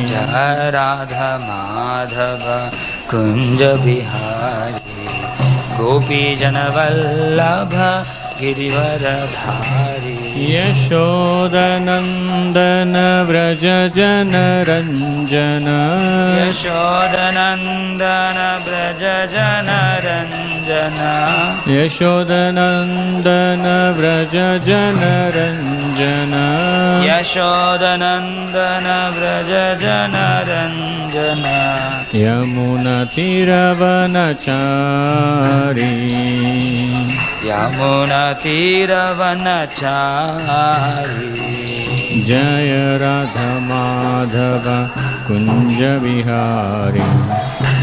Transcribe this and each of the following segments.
जय राधा माधव कुंज बिहारी गोपी जन वल्लभ गिरिवरधारी यशोदनंदन व्रज जन रंजन यशोदनंदन व्रज जन रंजन यशोदनंदन व्रज जन रंजन यशोदनंदन व्रज जन रंजन यमुनतीरवनचारी यमुनतीरवनचारी जय राधा माधव कुंज बिहारी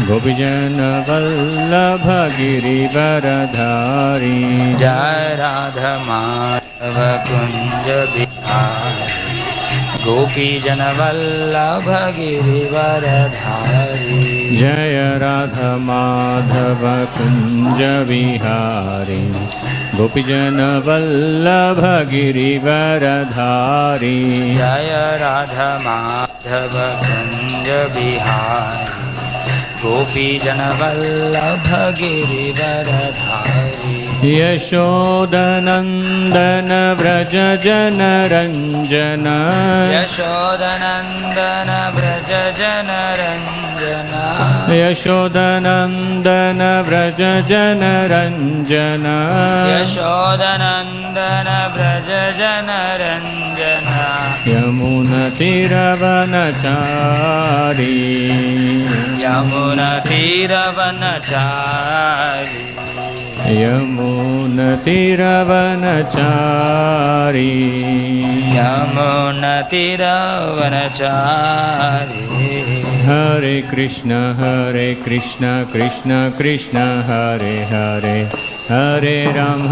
गोपीजन वल्लभ गिरिवरधारी जय राधा माधव कुंज बिहारी गोपी जन वल्लभ गिरिवरधारी जय राधा माधव कुंज बिहारी गोपीजन वल्लभ गिरिवरधारी जय राधा माधव कुंज बिहारी गोपी जन वल्लभ गिरिवरधारी यशोदनंदन व्रज जन रंजन यशोदनंदन व्रज जन रंजन यशोदनंदन व्रज जन रंजन यशोदनंदन व्रज जन रंजन यमुनतीरवनचारी यमुनतीरवनचारी यमुनतीरवनचारी यमुनतीरवनचारी हरे कृष्ण कृष्ण कृष्ण हरे हरे हरे राम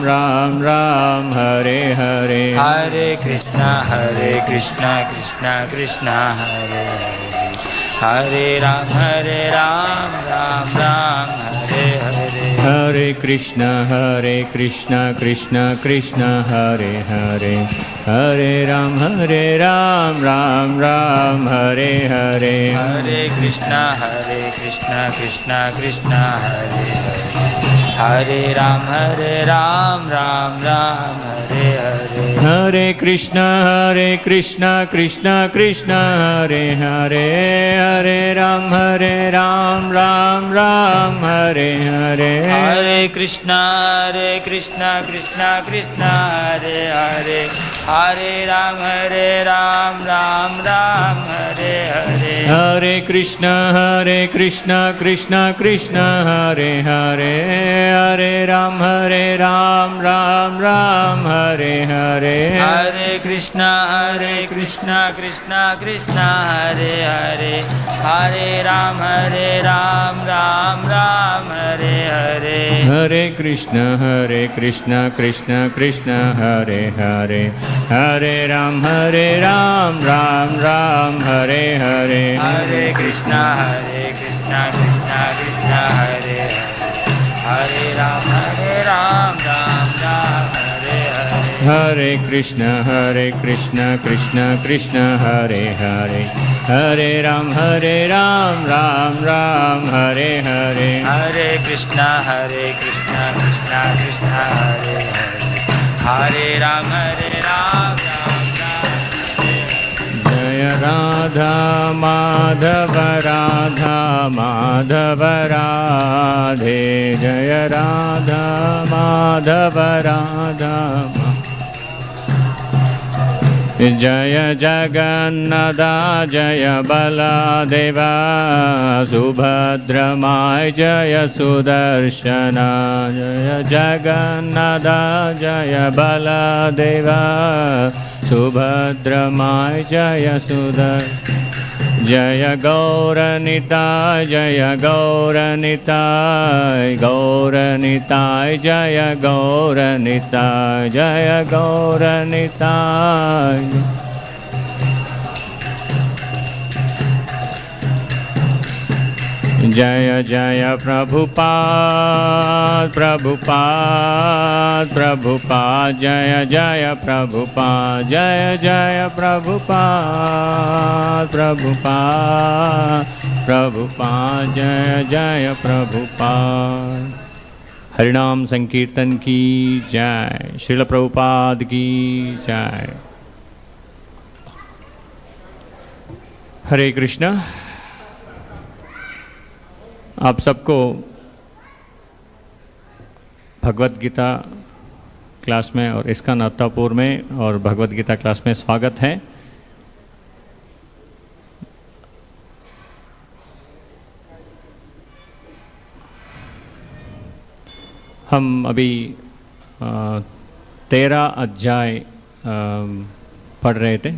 राम राम हरे हरे हरे कृष्ण कृष्ण कृष्ण हरे हरे हरे राम राम राम हरे हरे हरे कृष्ण कृष्ण कृष्ण हरे हरे हरे राम राम हरे हरे हरे कृष्ण कृष्ण कृष्ण हरे हरे हरे राम राम हरे हरे हरे कृष्ण कृष्ण कृष्ण हरे हरे हरे राम राम हरे हरे हरे कृष्ण कृष्ण कृष्ण हरे हरे हरे राम राम हरे हरे हरे कृष्ण कृष्ण कृष्ण हरे हरे हरे राम राम हरे हरे हरे कृष्ण कृष्ण कृष्ण हरे हरे हरे राम राम हरे हरे हरे कृष्ण कृष्ण कृष्ण हरे हरे हरे राम राम हरे हरे हरे कृष्ण कृष्ण कृष्ण हरे हरे हरे राम राम हरे हरे हरे कृष्ण कृष्ण कृष्ण हरे हरे हरे राम राम हरे हरे हरे कृष्ण कृष्ण कृष्ण हरे हरे हरे राम राम हरे जय राधा माधव राधे जय राधा माधव राधा जय जगन्नाथ जय बलदेवा सुभद्रमाय जय सुदर्शन जय जगन्नाथ जय बलदेवा सुभद्रमाय जय सुदर्शन जय गौरनिताय जय गौरनिताय जय गौरनिताय जय गौरनिताय जय जय प्रभुपाद जय जय प्रभुपाद जय जय प्रभुपाद प्रभुपाद प्रभुपाद जय जय प्रभुपाद। हरिनाम संकीर्तन की जय। श्रील प्रभुपाद की जय। हरे कृष्णा। आप सबको भगवत गीता क्लास में और इसका नवतापुर में और भगवत गीता क्लास में स्वागत है। हम अभी 13 अध्याय पढ़ रहे थे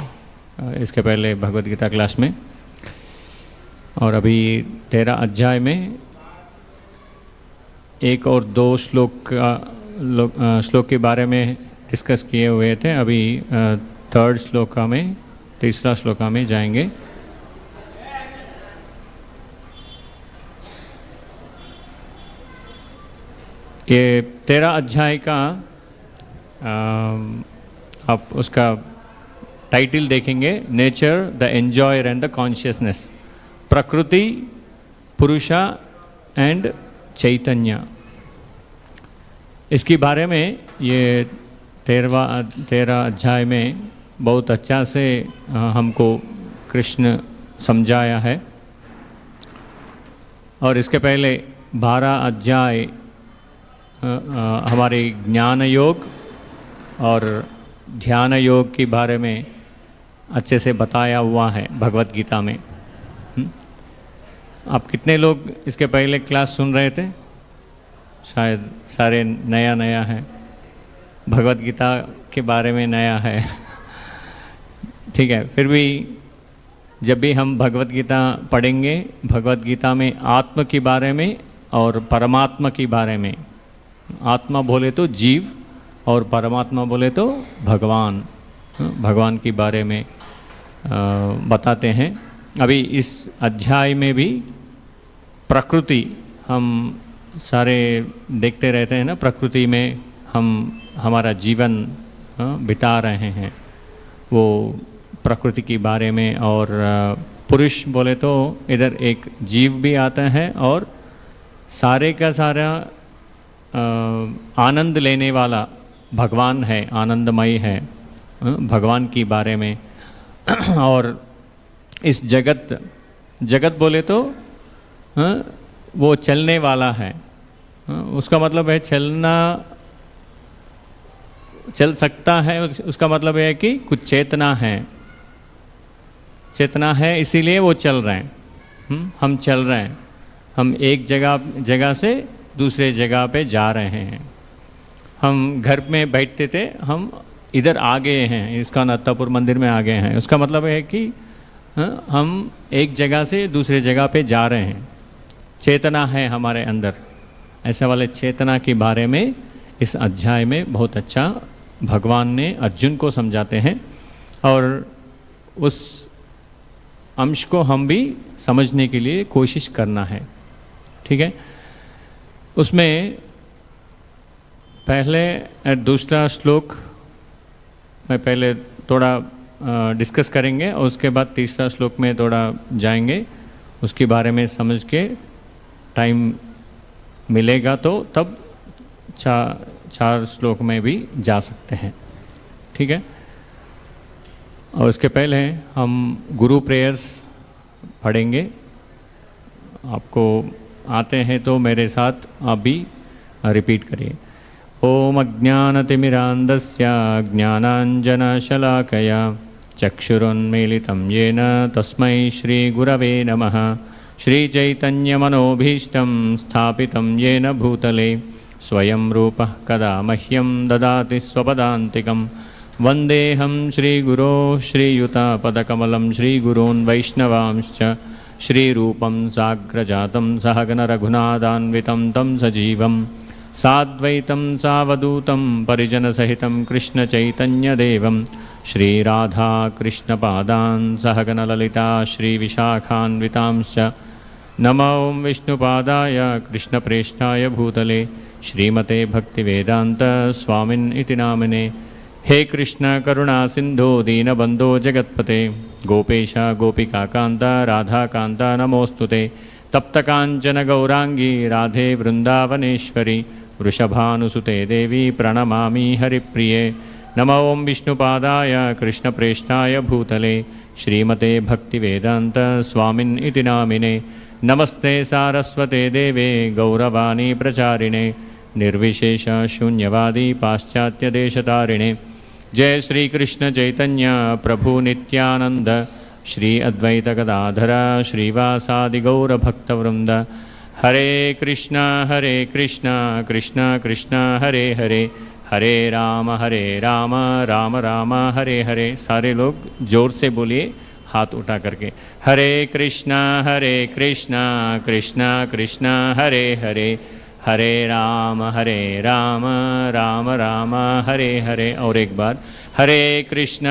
इसके पहले भगवत गीता क्लास में, और अभी 13 अध्याय में एक और दो श्लोक के बारे में डिस्कस किए हुए थे। अभी थर्ड श्लोका में, तीसरा श्लोका में जाएंगे। ये 13 अध्याय का आप उसका टाइटल देखेंगे, nature the enjoyer and the consciousness, प्रकृति, पुरुषा एंड चैतन्य। इसके बारे में ये 13 अध्याय में बहुत अच्छा से हमको कृष्ण समझाया है। और इसके पहले 12 अध्याय हमारे ज्ञान योग और ध्यान योग के बारे में अच्छे से बताया हुआ है भगवत गीता में। आप कितने लोग इसके पहले क्लास सुन रहे थे? शायद सारे नया है, भगवत गीता के बारे में नया है। ठीक है, फिर भी जब भी हम भगवत गीता पढ़ेंगे, भगवत गीता में आत्मा के बारे में और परमात्मा के बारे में, आत्मा बोले तो जीव और परमात्मा बोले तो भगवान, भगवान के बारे में बताते हैं। अभी इस अध्याय में भी प्रकृति हम सारे देखते रहते हैं ना, प्रकृति में हम हमारा जीवन बिता रहे हैं, वो प्रकृति के बारे में। और पुरुष बोले तो इधर एक जीव भी आता है और सारे का सारा आनंद लेने वाला भगवान है, आनंदमय है, भगवान के बारे में। और इस जगत बोले तो वो चलने वाला है, उसका मतलब है चल सकता है। उसका मतलब है कि कुछ चेतना है, इसीलिए वो चल रहे हैं। हम चल रहे हैं, हम एक जगह से दूसरे जगह पे जा रहे हैं। हम घर में बैठते थे, हम इधर आ गए हैं, इसका नत्तापुर मंदिर में आ गए हैं। उसका मतलब है कि हम एक जगह से दूसरे जगह पे जा रहे हैं, चेतना है हमारे अंदर। ऐसे वाले चेतना के बारे में इस अध्याय में बहुत अच्छा भगवान ने अर्जुन को समझाते हैं, और उस अंश को हम भी समझने के लिए कोशिश करना है। ठीक है, उसमें पहले दूसरा श्लोक मैं पहले थोड़ा डिस्कस करेंगे, और उसके बाद तीसरा श्लोक में थोड़ा जाएंगे। उसके बारे में समझ के टाइम मिलेगा तो तब 4 श्लोक में भी जा सकते हैं। ठीक है, और उसके पहले हम गुरु प्रेयर्स पढ़ेंगे। आपको आते हैं तो मेरे साथ आप भी रिपीट करिए। ओम अज्ञानतिमिरान्धस्य ज्ञानाञ्जनशलाकया चक्षुरुन्मीलितं येन तस्मै श्रीगुरवे नमः। श्रीचैतन्यमनोभीष्टं स्थापितं येन भूतले स्वयं रूपः कदा मह्यं ददाति स्वपदान्तिकं। वन्देऽहं श्रीगुरो श्रीयुतापदकमलं श्रीगुरून् वैष्णवांश्च श्रीरूपं साग्रजातं सहगणरघुनाथान्वितं तं सजीवं साद्वैतं सावधूतं परिजनसहितं कृष्णचैतन्यदेवं श्रीराधाकृष्णपादान् सहगणललिता श्रीविशाखान्वितांश्च। नमो विष्णुपादाय कृष्णप्रेष्ठाय भूतले श्रीमते भक्तिवेदान्त स्वामिन् इति नामिने। हे कृष्ण करुणा सिंधु दीनबंधो जगत्पते गोपेश गोपिकान्त राधाकान्त नमोस्तुते तप्तकाञ्चन गौरांगी राधे वृंदावनेश्वरी वृषभानुसुते देवी प्रणमामि हरिप्रिये नमो ओं विष्णुपादाय कृष्णप्रेष्ठाय भूतले श्रीमते भक्तिवेदांत स्वामिन् इति नामिने नमस्ते सारस्वते देवे गौरवाणी प्रचारिणे निर्विशेष शून्यवादी पाश्चात्य देशतारिणे जय श्री कृष्ण चैतन्य प्रभु नित्यानंद श्री अद्वैत गदाधर श्रीवासादि गौर भक्तवृंद हरे कृष्ण कृष्ण कृष्ण हरे हरे हरे राम राम राम हरे हरे। सारे लोग जोर से बोलिए हाथ उठा करके हरे कृष्ण कृष्ण कृष्ण हरे हरे हरे राम राम राम हरे हरे। और एक बार हरे कृष्ण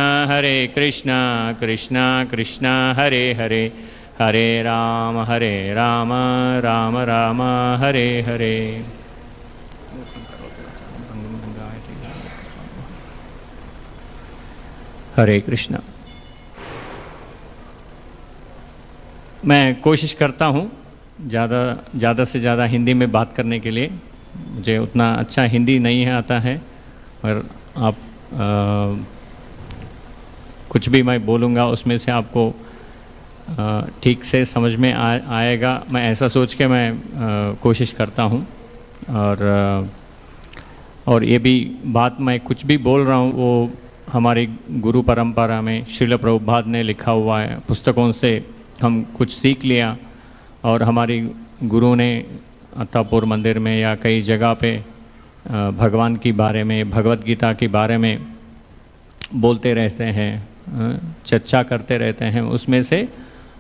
कृष्ण कृष्ण हरे हरे हरे राम राम राम हरे हरे। हरे कृष्ण। मैं कोशिश करता हूँ ज़्यादा से ज़्यादा हिंदी में बात करने के लिए। मुझे उतना अच्छा हिंदी नहीं आता है, और आप कुछ भी मैं बोलूँगा उसमें से आपको ठीक से समझ में आएगा, मैं ऐसा सोच के मैं कोशिश करता हूँ। और ये भी बात मैं कुछ भी बोल रहा हूँ वो हमारी गुरु परंपरा में श्रील प्रभुपाद ने लिखा हुआ है, पुस्तकों से हम कुछ सीख लिया, और हमारी गुरु ने अत्तापुर मंदिर में या कई जगह पे भगवान के बारे में, भगवत गीता के बारे में बोलते रहते हैं, चर्चा करते रहते हैं। उसमें से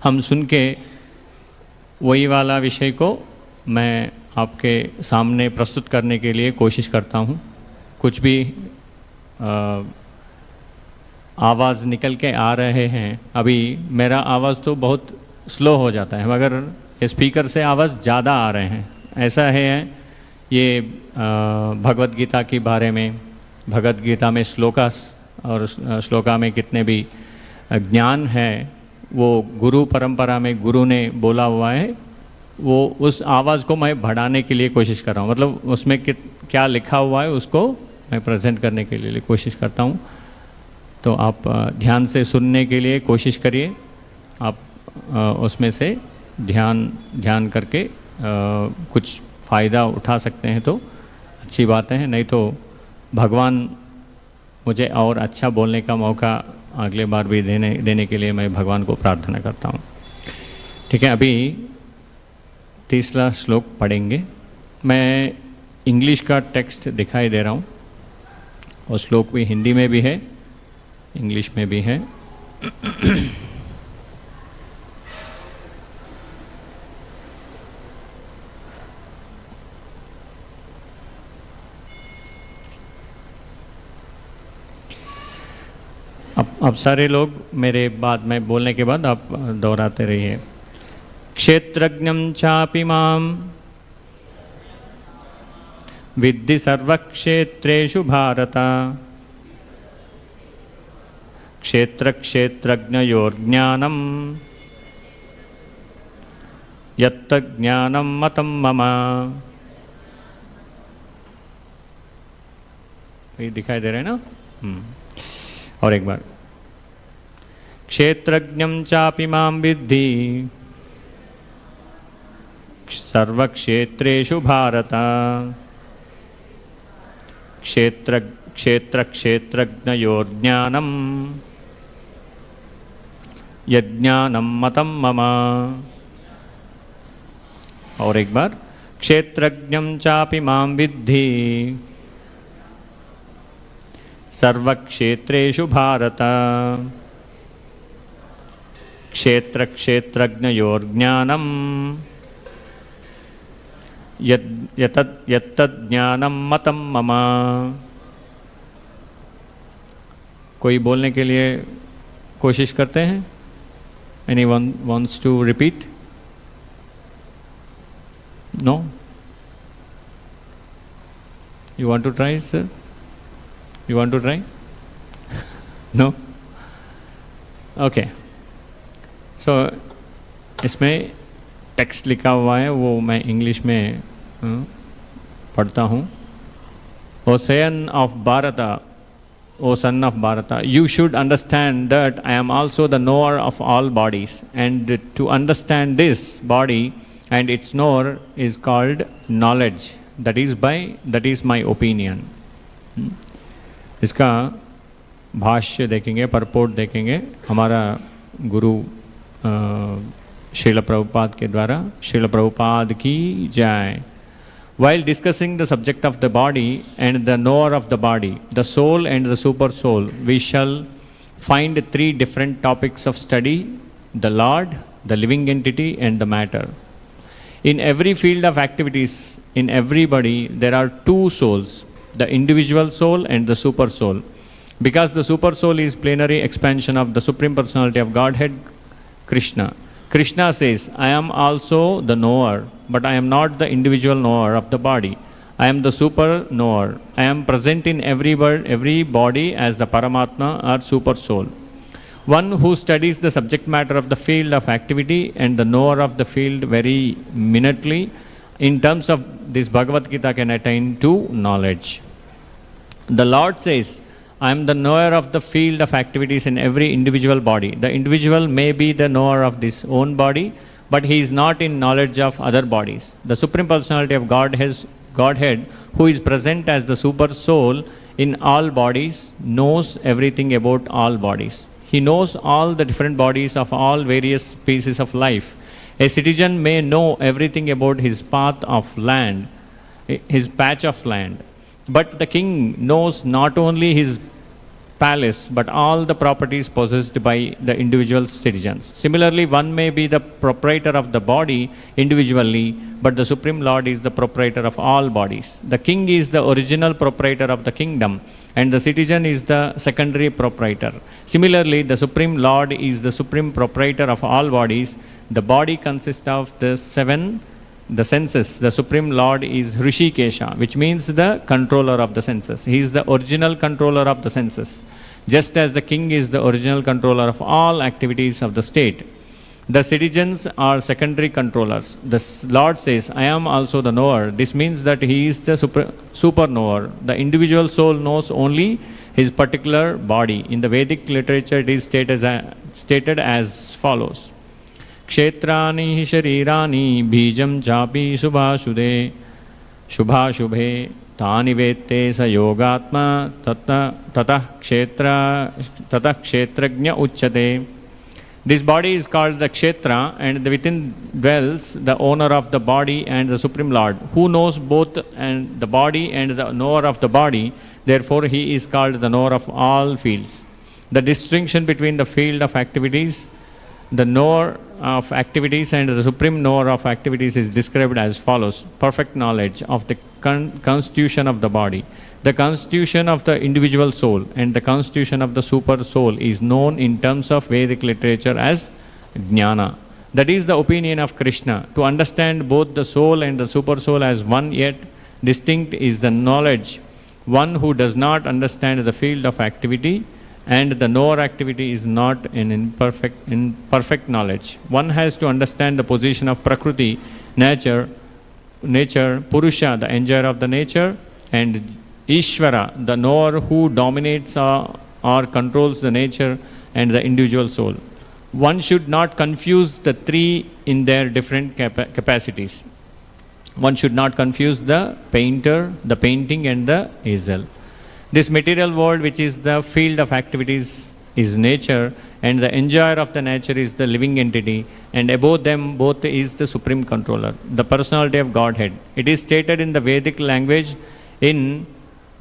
हम सुन के वही वाला विषय को मैं आपके सामने प्रस्तुत करने के लिए कोशिश करता हूँ। कुछ भी आवाज़ निकल के आ रहे हैं, अभी मेरा आवाज़ तो बहुत स्लो हो जाता है, मगर स्पीकर से आवाज़ ज़्यादा आ रहे हैं। ऐसा है ये भगवत गीता के बारे में, भगवत गीता में श्लोकास और श्लोका में कितने भी ज्ञान है वो गुरु परंपरा में गुरु ने बोला हुआ है, वो उस आवाज़ को मैं बढ़ाने के लिए कोशिश कर रहा हूँ। मतलब उसमें क्या लिखा हुआ है उसको मैं प्रेजेंट करने के लिए कोशिश करता हूँ। तो आप ध्यान से सुनने के लिए कोशिश करिए। आप उसमें से ध्यान करके कुछ फ़ायदा उठा सकते हैं तो अच्छी बातें हैं, नहीं तो भगवान मुझे और अच्छा बोलने का मौका अगले बार भी देने के लिए मैं भगवान को प्रार्थना करता हूँ। ठीक है, अभी तीसरा श्लोक पढ़ेंगे। मैं इंग्लिश का टेक्स्ट दिखाई दे रहा हूँ, और श्लोक भी हिंदी में भी है, इंग्लिश में भी है। अब सारे लोग मेरे बाद में बोलने के बाद आप दोहराते रहिए। क्षेत्रज्ञं चापि मां विद्धि सर्वक्षेत्रेषु भारत क्षेत्रक्षेत्रज्ञयोर्ज्ञानं यत्तज्ज्ञानं मतं मम। ये दिखाई दे रहे हैं ना? और एक बार, क्षेत्रज्ञं चापि मां विद्धि सर्वक्षेत्रेषु भारत क्षेत्रक्षेत्रज्ञयोर्ज्ञानं यज्ञानं मतं मम। और एक बार, क्षेत्रज्ञं चापि मां विद्धि सर्वक्षेत्रेषु भारत क्षेत्रक्षेत्रज्ञयोर्ज्ञानं यत्तज्ज्ञानं मतं मम। कोई बोलने के लिए कोशिश करते हैं? Anyone wants to repeat? No? You want to try, sir? You want to try? No? Okay, so इसमें टेक्स्ट लिखा हुआ है, वो मैं इंग्लिश में पढ़ता हूँ. O son of Bharata, O son of Bharata, you should understand that I am also the knower of all bodies, and to understand this body and its knower is called knowledge. That is my opinion. इसका भाष्य देखेंगे, purport देखेंगे हमारा गुरु श्रील प्रभुपाद के द्वारा. श्रील प्रभुपाद की जय. While discussing the subject of the body and the knower of the body, the soul and the super soul, we shall find three different topics of study: the Lord, the living entity, and the matter. In every field of activities, in everybody, there are two souls, the individual soul and the super soul. Because the super soul is plenary expansion of the Supreme Personality of Godhead, Krishna. Krishna says, I am also the knower, but I am not the individual knower of the body. I am the super knower. I am present in every body as the Paramatma or super soul. One who studies the subject matter of the field of activity and the knower of the field very minutely, in terms of this Bhagavad Gita, can attain to knowledge. The Lord says, I am the knower of the field of activities in every individual body. The individual may be the knower of this own body, but he is not in knowledge of other bodies. The Supreme Personality of Godhead, who is present as the super soul in all bodies, knows everything about all bodies. He knows all the different bodies of all various species of life. A citizen may know everything about his path of land, his patch of land. But the king knows not only his palace, but all the properties possessed by the individual citizens. Similarly, one may be the proprietor of the body individually, but the Supreme Lord is the proprietor of all bodies. The king is the original proprietor of the kingdom, and the citizen is the secondary proprietor. Similarly, the Supreme Lord is the supreme proprietor of all bodies. The body consists of the senses. The Supreme Lord is Hrishikesha, which means the controller of the senses. He is the original controller of the senses, just as the king is the original controller of all activities of the state. The citizens are secondary controllers. The Lord says, I am also the knower. This means that he is the super knower. The individual soul knows only his particular body. In the Vedic literature, it is stated as follows. क्षेत्राणि हि शरीराणि बीजं चापि शुभाशुभे तानि वेत्ते स योगात्मा ततः क्षेत्रज्ञ उच्यते. This body is called the Kshetra, and within dwells the owner of the body and the Supreme Lord, who knows both and the body and the knower of the body. Therefore, he is called the knower of all fields. The distinction between the field of activities, the knower of activities, and the supreme knower of activities is described as follows. Perfect knowledge of the constitution of the body, the constitution of the individual soul, and the constitution of the super soul is known in terms of Vedic literature as Jnana. That is the opinion of Krishna. To understand both the soul and the super soul as one yet distinct is the knowledge. One who does not understand the field of activity and the knower activity is not an imperfect knowledge. One has to understand the position of Prakriti, nature, Purusha, the enjoyer of the nature, and Ishvara, the knower who dominates or controls the nature and the individual soul. One should not confuse the three in their different capacities. One should not confuse the painter, the painting, and the easel. This material world, which is the field of activities, is nature, and the enjoyer of the nature is the living entity, and above them both is the supreme controller, the personality of Godhead. It is stated in the Vedic language in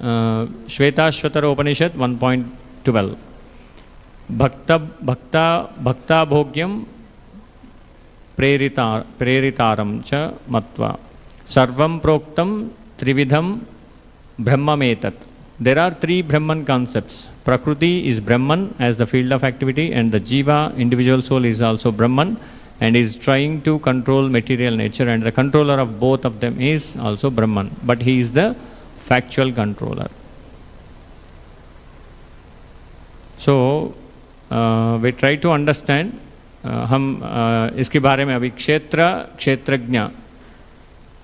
Shvetashvatara Upanishad 1.12. Bhakta bhogyam preritaram cha matva sarvam proktam trividham brahmametat. There are three Brahman concepts. Prakriti is Brahman as the field of activity, and the Jiva, individual soul, is also Brahman and is trying to control material nature, and the controller of both of them is also Brahman, but he is the factual controller. So we try to understand. हम इसके बारे में अभी क्षेत्रज्ञ,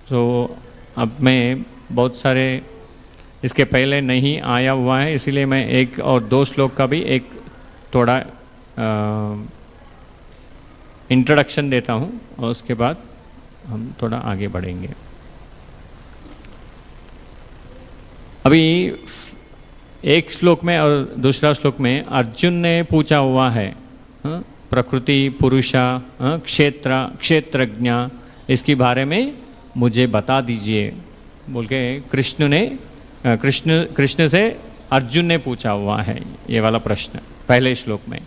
सो अब मैं बहुत सारे इसके पहले नहीं आया हुआ है, इसीलिए मैं एक और दो श्लोक का भी एक थोड़ा इंट्रोडक्शन देता हूँ और उसके बाद हम थोड़ा आगे बढ़ेंगे। अभी एक श्लोक में और दूसरा श्लोक में अर्जुन ने पूछा हुआ है प्रकृति पुरुषा क्षेत्रज्ञ, इसके बारे में मुझे बता दीजिए बोल के कृष्ण से अर्जुन ने पूछा हुआ है ये वाला प्रश्न। पहले श्लोक में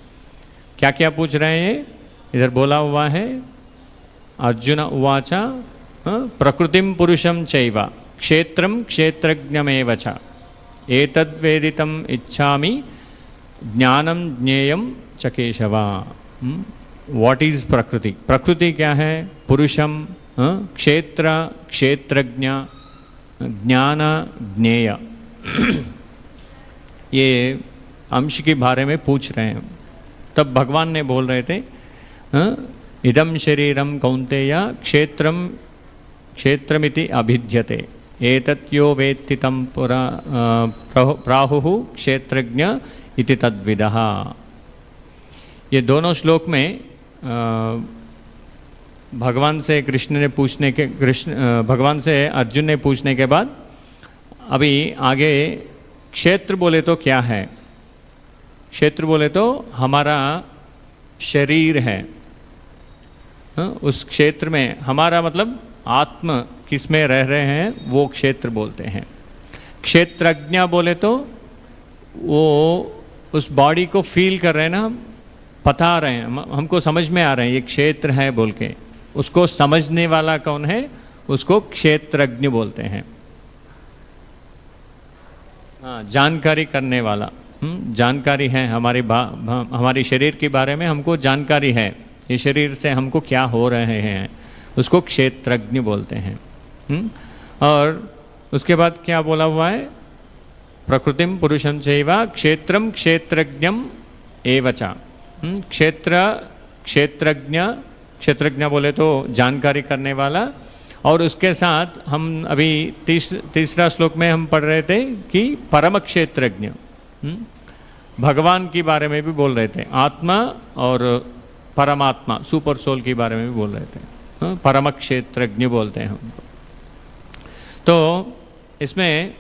क्या क्या पूछ रहे हैं, इधर बोला हुआ है अर्जुन उवाचा प्रकृतिम पुरुषम चैव क्षेत्रम क्षेत्रज्ञमेव च एतद्वेदितम् इच्छामि ज्ञानम ज्ञेयम च केशव। व्हाट इज प्रकृति? प्रकृति क्या है? पुरुषम क्षेत्रज्ञ ज्ञान ज्ञेय, ये अंश के बारे में पूछ रहे हैं। तब भगवान ने बोल रहे थे इदम शरीरम कौन्तेय क्षेत्रमिति अभिद्यते एतत् यो वेत्ति तं प्राहुः क्षेत्रज्ञ इति तद्विदः। ये दोनों श्लोक में भगवान से भगवान से अर्जुन ने पूछने के बाद अभी आगे क्षेत्र बोले तो क्या है? क्षेत्र बोले तो हमारा शरीर है। उस क्षेत्र में हमारा मतलब आत्म किस में रह रहे हैं वो क्षेत्र बोलते हैं। क्षेत्रज्ञ बोले तो वो उस बॉडी को फील कर रहे हैं ना, बता रहे हैं, हमको समझ में आ रहे हैं ये क्षेत्र है बोल के, उसको समझने वाला कौन है? उसको क्षेत्रज्ञ बोलते हैं। हाँ, जानकारी करने वाला, जानकारी है हमारी शरीर के बारे में हमको जानकारी है, ये शरीर से हमको क्या हो रहे हैं, उसको क्षेत्रज्ञ बोलते हैं। और उसके बाद क्या बोला हुआ है? प्रकृतिम पुरुषम चैव क्षेत्रम क्षेत्रज्ञम एव च। क्षेत्रज्ञ बोले तो जानकारी करने वाला। और उसके साथ हम अभी तीसरा श्लोक में हम पढ़ रहे थे कि परम क्षेत्रज्ञ, भगवान के बारे में भी बोल रहे थे, आत्मा और परमात्मा सुपर सोल के बारे में भी बोल रहे थे, परम क्षेत्रज्ञ बोलते हैं उनको। तो इसमें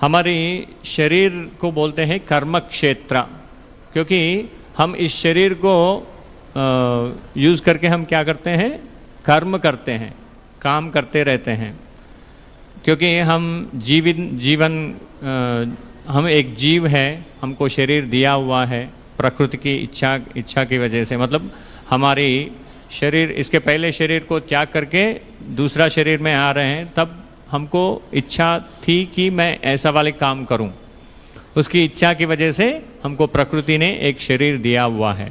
हमारी शरीर को बोलते हैं कर्म क्षेत्र, क्योंकि हम इस शरीर को यूज़ करके हम क्या करते हैं? कर्म करते हैं, काम करते रहते हैं। क्योंकि हम हम एक जीव है, हमको शरीर दिया हुआ है प्रकृति की इच्छा की वजह से। मतलब हमारी शरीर, इसके पहले शरीर को त्याग करके दूसरा शरीर में आ रहे हैं, तब हमको इच्छा थी कि मैं ऐसा वाले काम करूं। उसकी इच्छा की वजह से हमको प्रकृति ने एक शरीर दिया हुआ है।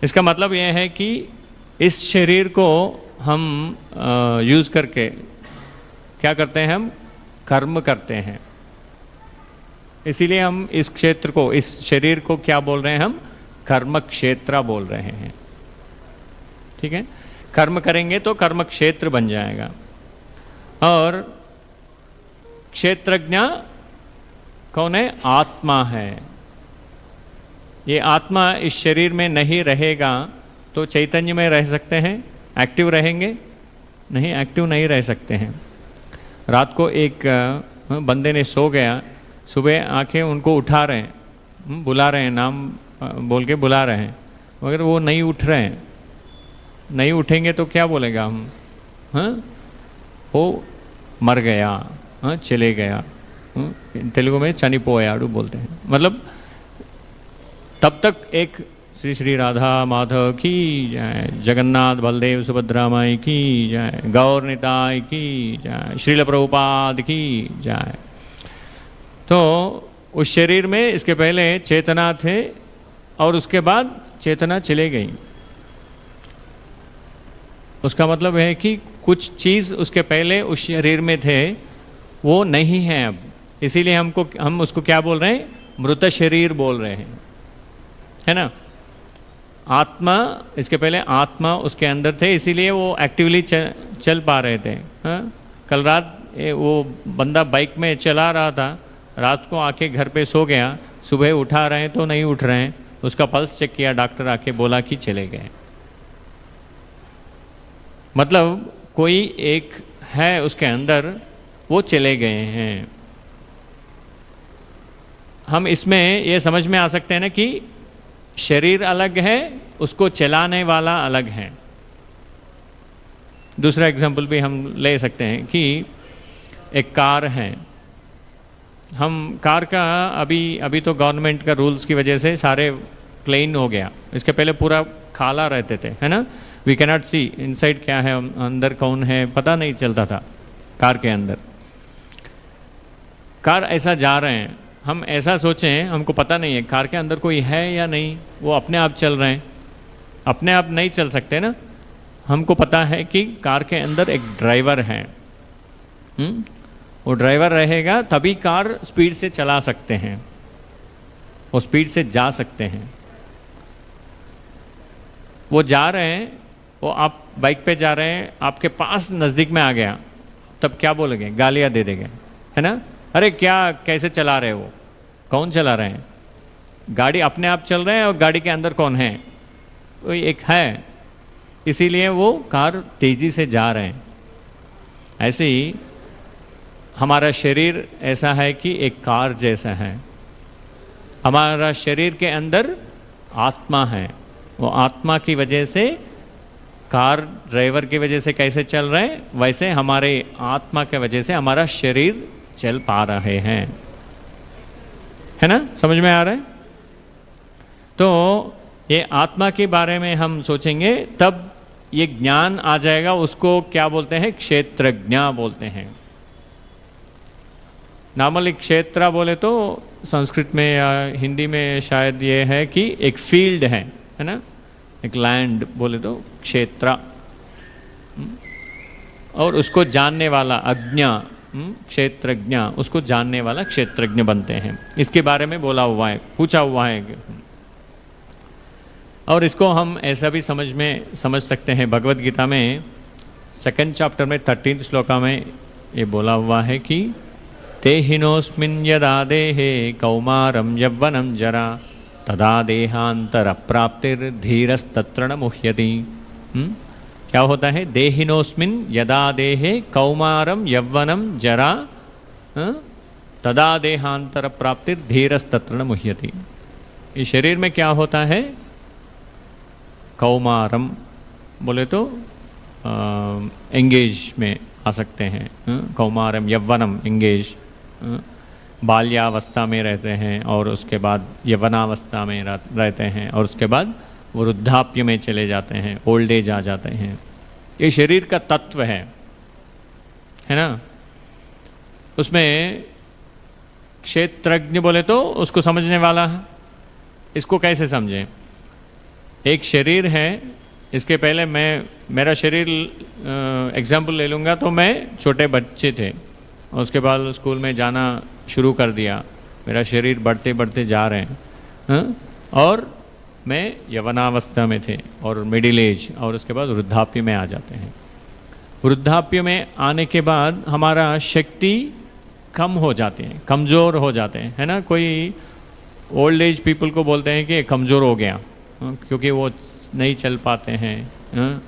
इसका मतलब यह है कि इस शरीर को हम यूज़ करके क्या करते हैं? हम कर्म करते हैं। इसीलिए हम इस क्षेत्र को, इस शरीर को क्या बोल रहे हैं? हम कर्म क्षेत्र बोल रहे हैं। ठीक है, कर्म करेंगे तो कर्म क्षेत्र बन जाएगा। और क्षेत्रज्ञ कौन है? आत्मा है। ये आत्मा इस शरीर में नहीं रहेगा तो चैतन्य में रह सकते हैं, एक्टिव रहेंगे? नहीं, एक्टिव नहीं रह सकते हैं। रात को एक बंदे ने सो गया, सुबह आके उनको उठा रहे हैं, बुला रहे हैं, नाम बोल के बुला रहे हैं, मगर वो नहीं उठ रहे हैं। नहीं उठेंगे तो क्या बोलेगा हम? वो मर गया, चले गया। तेलुगु में चनिपोयाडू बोलते हैं। मतलब तब तक एक श्री श्री राधा माधव की जय, जगन्नाथ बलदेव सुभद्रा माई की जय, गौर निताय की जय, श्रील प्रभुपाद की जय। तो उस शरीर में इसके पहले चेतना थे और उसके बाद चेतना चले गई। उसका मतलब है कि कुछ चीज़ उसके पहले उस शरीर में थे वो नहीं है अब, इसीलिए हम उसको क्या बोल रहे हैं, मृत शरीर बोल रहे हैं, है ना। आत्मा, इसके पहले आत्मा उसके अंदर थे, इसीलिए वो एक्टिवली चल पा रहे थे। हाँ, कल रात वो बंदा बाइक में चला रहा था, रात को आके घर पे सो गया, सुबह उठा रहे हैं तो नहीं उठ रहे हैं, उसका पल्स चेक किया, डॉक्टर आके बोला कि चले गए। मतलब कोई एक है उसके अंदर, वो चले गए हैं। हम इसमें ये समझ में आ सकते हैं ना कि शरीर अलग है, उसको चलाने वाला अलग है। दूसरा एग्जाम्पल भी हम ले सकते हैं कि एक कार है, हम कार का अभी तो गवर्नमेंट का रूल्स की वजह से सारे प्लेन हो गया, इसके पहले पूरा खाला रहते थे, है ना। वी कैनॉट सी इनसाइड क्या है, अंदर कौन है पता नहीं चलता था कार के अंदर। कार ऐसा जा रहे हैं, हम ऐसा सोचें, हमको पता नहीं है कार के अंदर कोई है या नहीं, वो अपने आप चल रहे हैं, अपने आप नहीं चल सकते ना। हमको पता है कि कार के अंदर एक ड्राइवर है, वो ड्राइवर रहेगा तभी कार स्पीड से चला सकते हैं, वो स्पीड से जा सकते हैं। वो जा रहे हैं, वो आप बाइक पे जा रहे हैं, आपके पास नज़दीक में आ गया, तब क्या बोलेंगे, गालियाँ दे देंगे, है ना। अरे क्या, कैसे चला रहे हो, कौन चला रहे हैं, गाड़ी अपने आप चल रहे हैं और गाड़ी के अंदर कौन है, कोई एक है, इसीलिए वो कार तेज़ी से जा रहे हैं। ऐसे ही हमारा शरीर ऐसा है कि एक कार जैसा है। हमारा शरीर के अंदर आत्मा है, वो आत्मा की वजह से कार ड्राइवर की वजह से कैसे चल रहे हैं, वैसे हमारे आत्मा के वजह से हमारा शरीर चल पा रहे हैं, है ना। समझ में आ रहा है। तो ये आत्मा के बारे में हम सोचेंगे तब ये ज्ञान आ जाएगा, उसको क्या बोलते हैं, क्षेत्रज्ञ बोलते हैं। नॉर्मली क्षेत्र बोले तो संस्कृत में या हिंदी में शायद ये है कि एक फील्ड है ना, एक लैंड बोले तो क्षेत्र, और उसको जानने वाला अज्ञा, क्षेत्रज्ञ, उसको जानने वाला क्षेत्रज्ञ बनते हैं। इसके बारे में बोला हुआ है, पूछा हुआ है। और इसको हम ऐसा भी समझ सकते हैं, भगवत गीता में 2nd चैप्टर में 13th श्लोका में ये बोला हुआ है कि तेहिनोस्मिन् यदा देहे कौमारं यौवनं जरा तदा देहांतर प्राप्तिर्धीरस्तत्र न मुह्यति। क्या होता है, देहिनोस्मिन् यदा देहे कौमारं यौवनं जरा तदा देहांतर प्राप्तिर्धीरस्तत्र न मुह्यति। इस शरीर में क्या होता है, कौमारम बोले तो एंगेज में आ सकते हैं, कौमारम यौवनम एंगेज, बाल्यावस्था में रहते हैं और उसके बाद यवनावस्था में रहते हैं और उसके बाद वृद्धाप्य में चले जाते हैं, ओल्ड एज आ जाते हैं। ये शरीर का तत्व है ना। उसमें क्षेत्रज्ञ बोले तो उसको समझने वाला है। इसको कैसे समझें, एक शरीर है, इसके पहले मेरा शरीर एग्जाम्पल ले लूँगा तो मैं छोटे बच्चे थे और उसके बाद स्कूल में जाना शुरू कर दिया, मेरा शरीर बढ़ते बढ़ते जा रहे हैं और मैं यवनावस्था में थे और मिडिल एज और उसके बाद वृद्धाप्य में आ जाते हैं। वृद्धाप्य में आने के बाद हमारा शक्ति कम हो जाती है, कमज़ोर हो जाते हैं, है ना। कोई ओल्ड एज पीपल को बोलते हैं कि कमज़ोर हो गया, क्योंकि वो नहीं चल पाते हैं,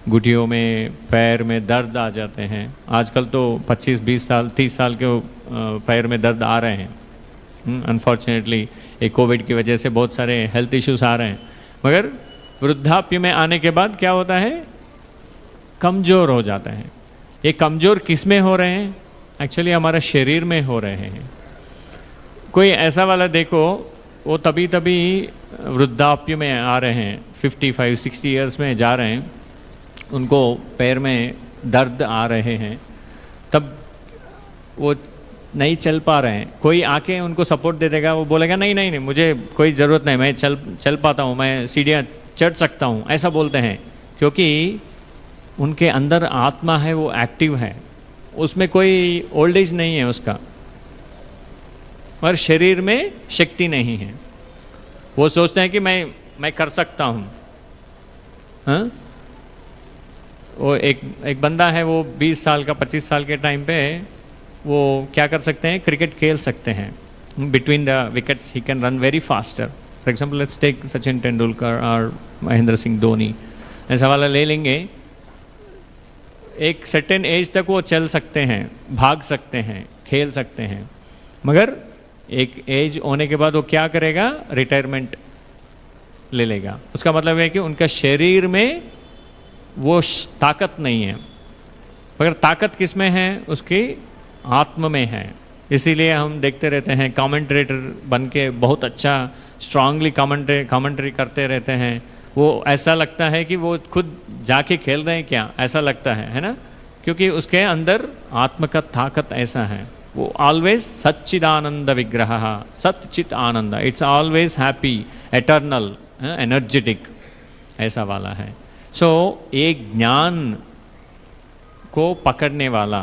घुटियों में पैर में दर्द आ जाते हैं। आजकल तो 25, 20 साल, 30 साल के पैर में दर्द आ रहे हैं। अनफॉर्चुनेटली एक कोविड की वजह से बहुत सारे हेल्थ इश्यूज आ रहे हैं। मगर वृद्धाप्य में आने के बाद क्या होता है, कमज़ोर हो जाता है। ये कमज़ोर किस में हो रहे हैं, एक्चुअली हमारा शरीर में हो रहे हैं। कोई ऐसा वाला देखो, वो तभी वृद्धाप्य में आ रहे हैं, 55, 60 ईयर्स में जा रहे हैं, उनको पैर में दर्द आ रहे हैं, तब वो नहीं चल पा रहे हैं। कोई आके उनको सपोर्ट दे देगा, वो बोलेगा नहीं नहीं नहीं मुझे कोई ज़रूरत नहीं, मैं चल पाता हूँ, मैं सीढ़ियाँ चढ़ सकता हूँ, ऐसा बोलते हैं। क्योंकि उनके अंदर आत्मा है वो एक्टिव है, उसमें कोई ओल्ड एज नहीं है उसका, और शरीर में शक्ति नहीं है। वो सोचते हैं कि मैं कर सकता हूँ। हाँ? वो एक बंदा है, वो 20 साल का 25 साल के टाइम पे वो क्या कर सकते हैं, क्रिकेट खेल सकते हैं। Between the wickets he can run very faster. For example let's take Sachin Tendulkar और महेंद्र सिंह धोनी, ऐसा वाला ले लेंगे। एक सर्टेन एज तक वो चल सकते हैं, भाग सकते हैं, खेल सकते हैं, मगर एक एज होने के बाद वो क्या करेगा, रिटायरमेंट ले लेगा। उसका मतलब है कि उनका शरीर में वो ताकत नहीं है, मगर ताकत किस में है, उसकी आत्म में है। इसीलिए हम देखते रहते हैं कमेंटरेटर बन के बहुत अच्छा स्ट्रांगली कमेंट्री करते रहते हैं। वो ऐसा लगता है कि वो खुद जाके खेल रहे हैं क्या, ऐसा लगता है ना, क्योंकि उसके अंदर आत्म का ताकत ऐसा है। वो ऑलवेज सच्चिदानंद विग्रह, सच्चित आनंद, it's always happy, eternal, energetic, ऐसा वाला है। सो एक ज्ञान को पकड़ने वाला,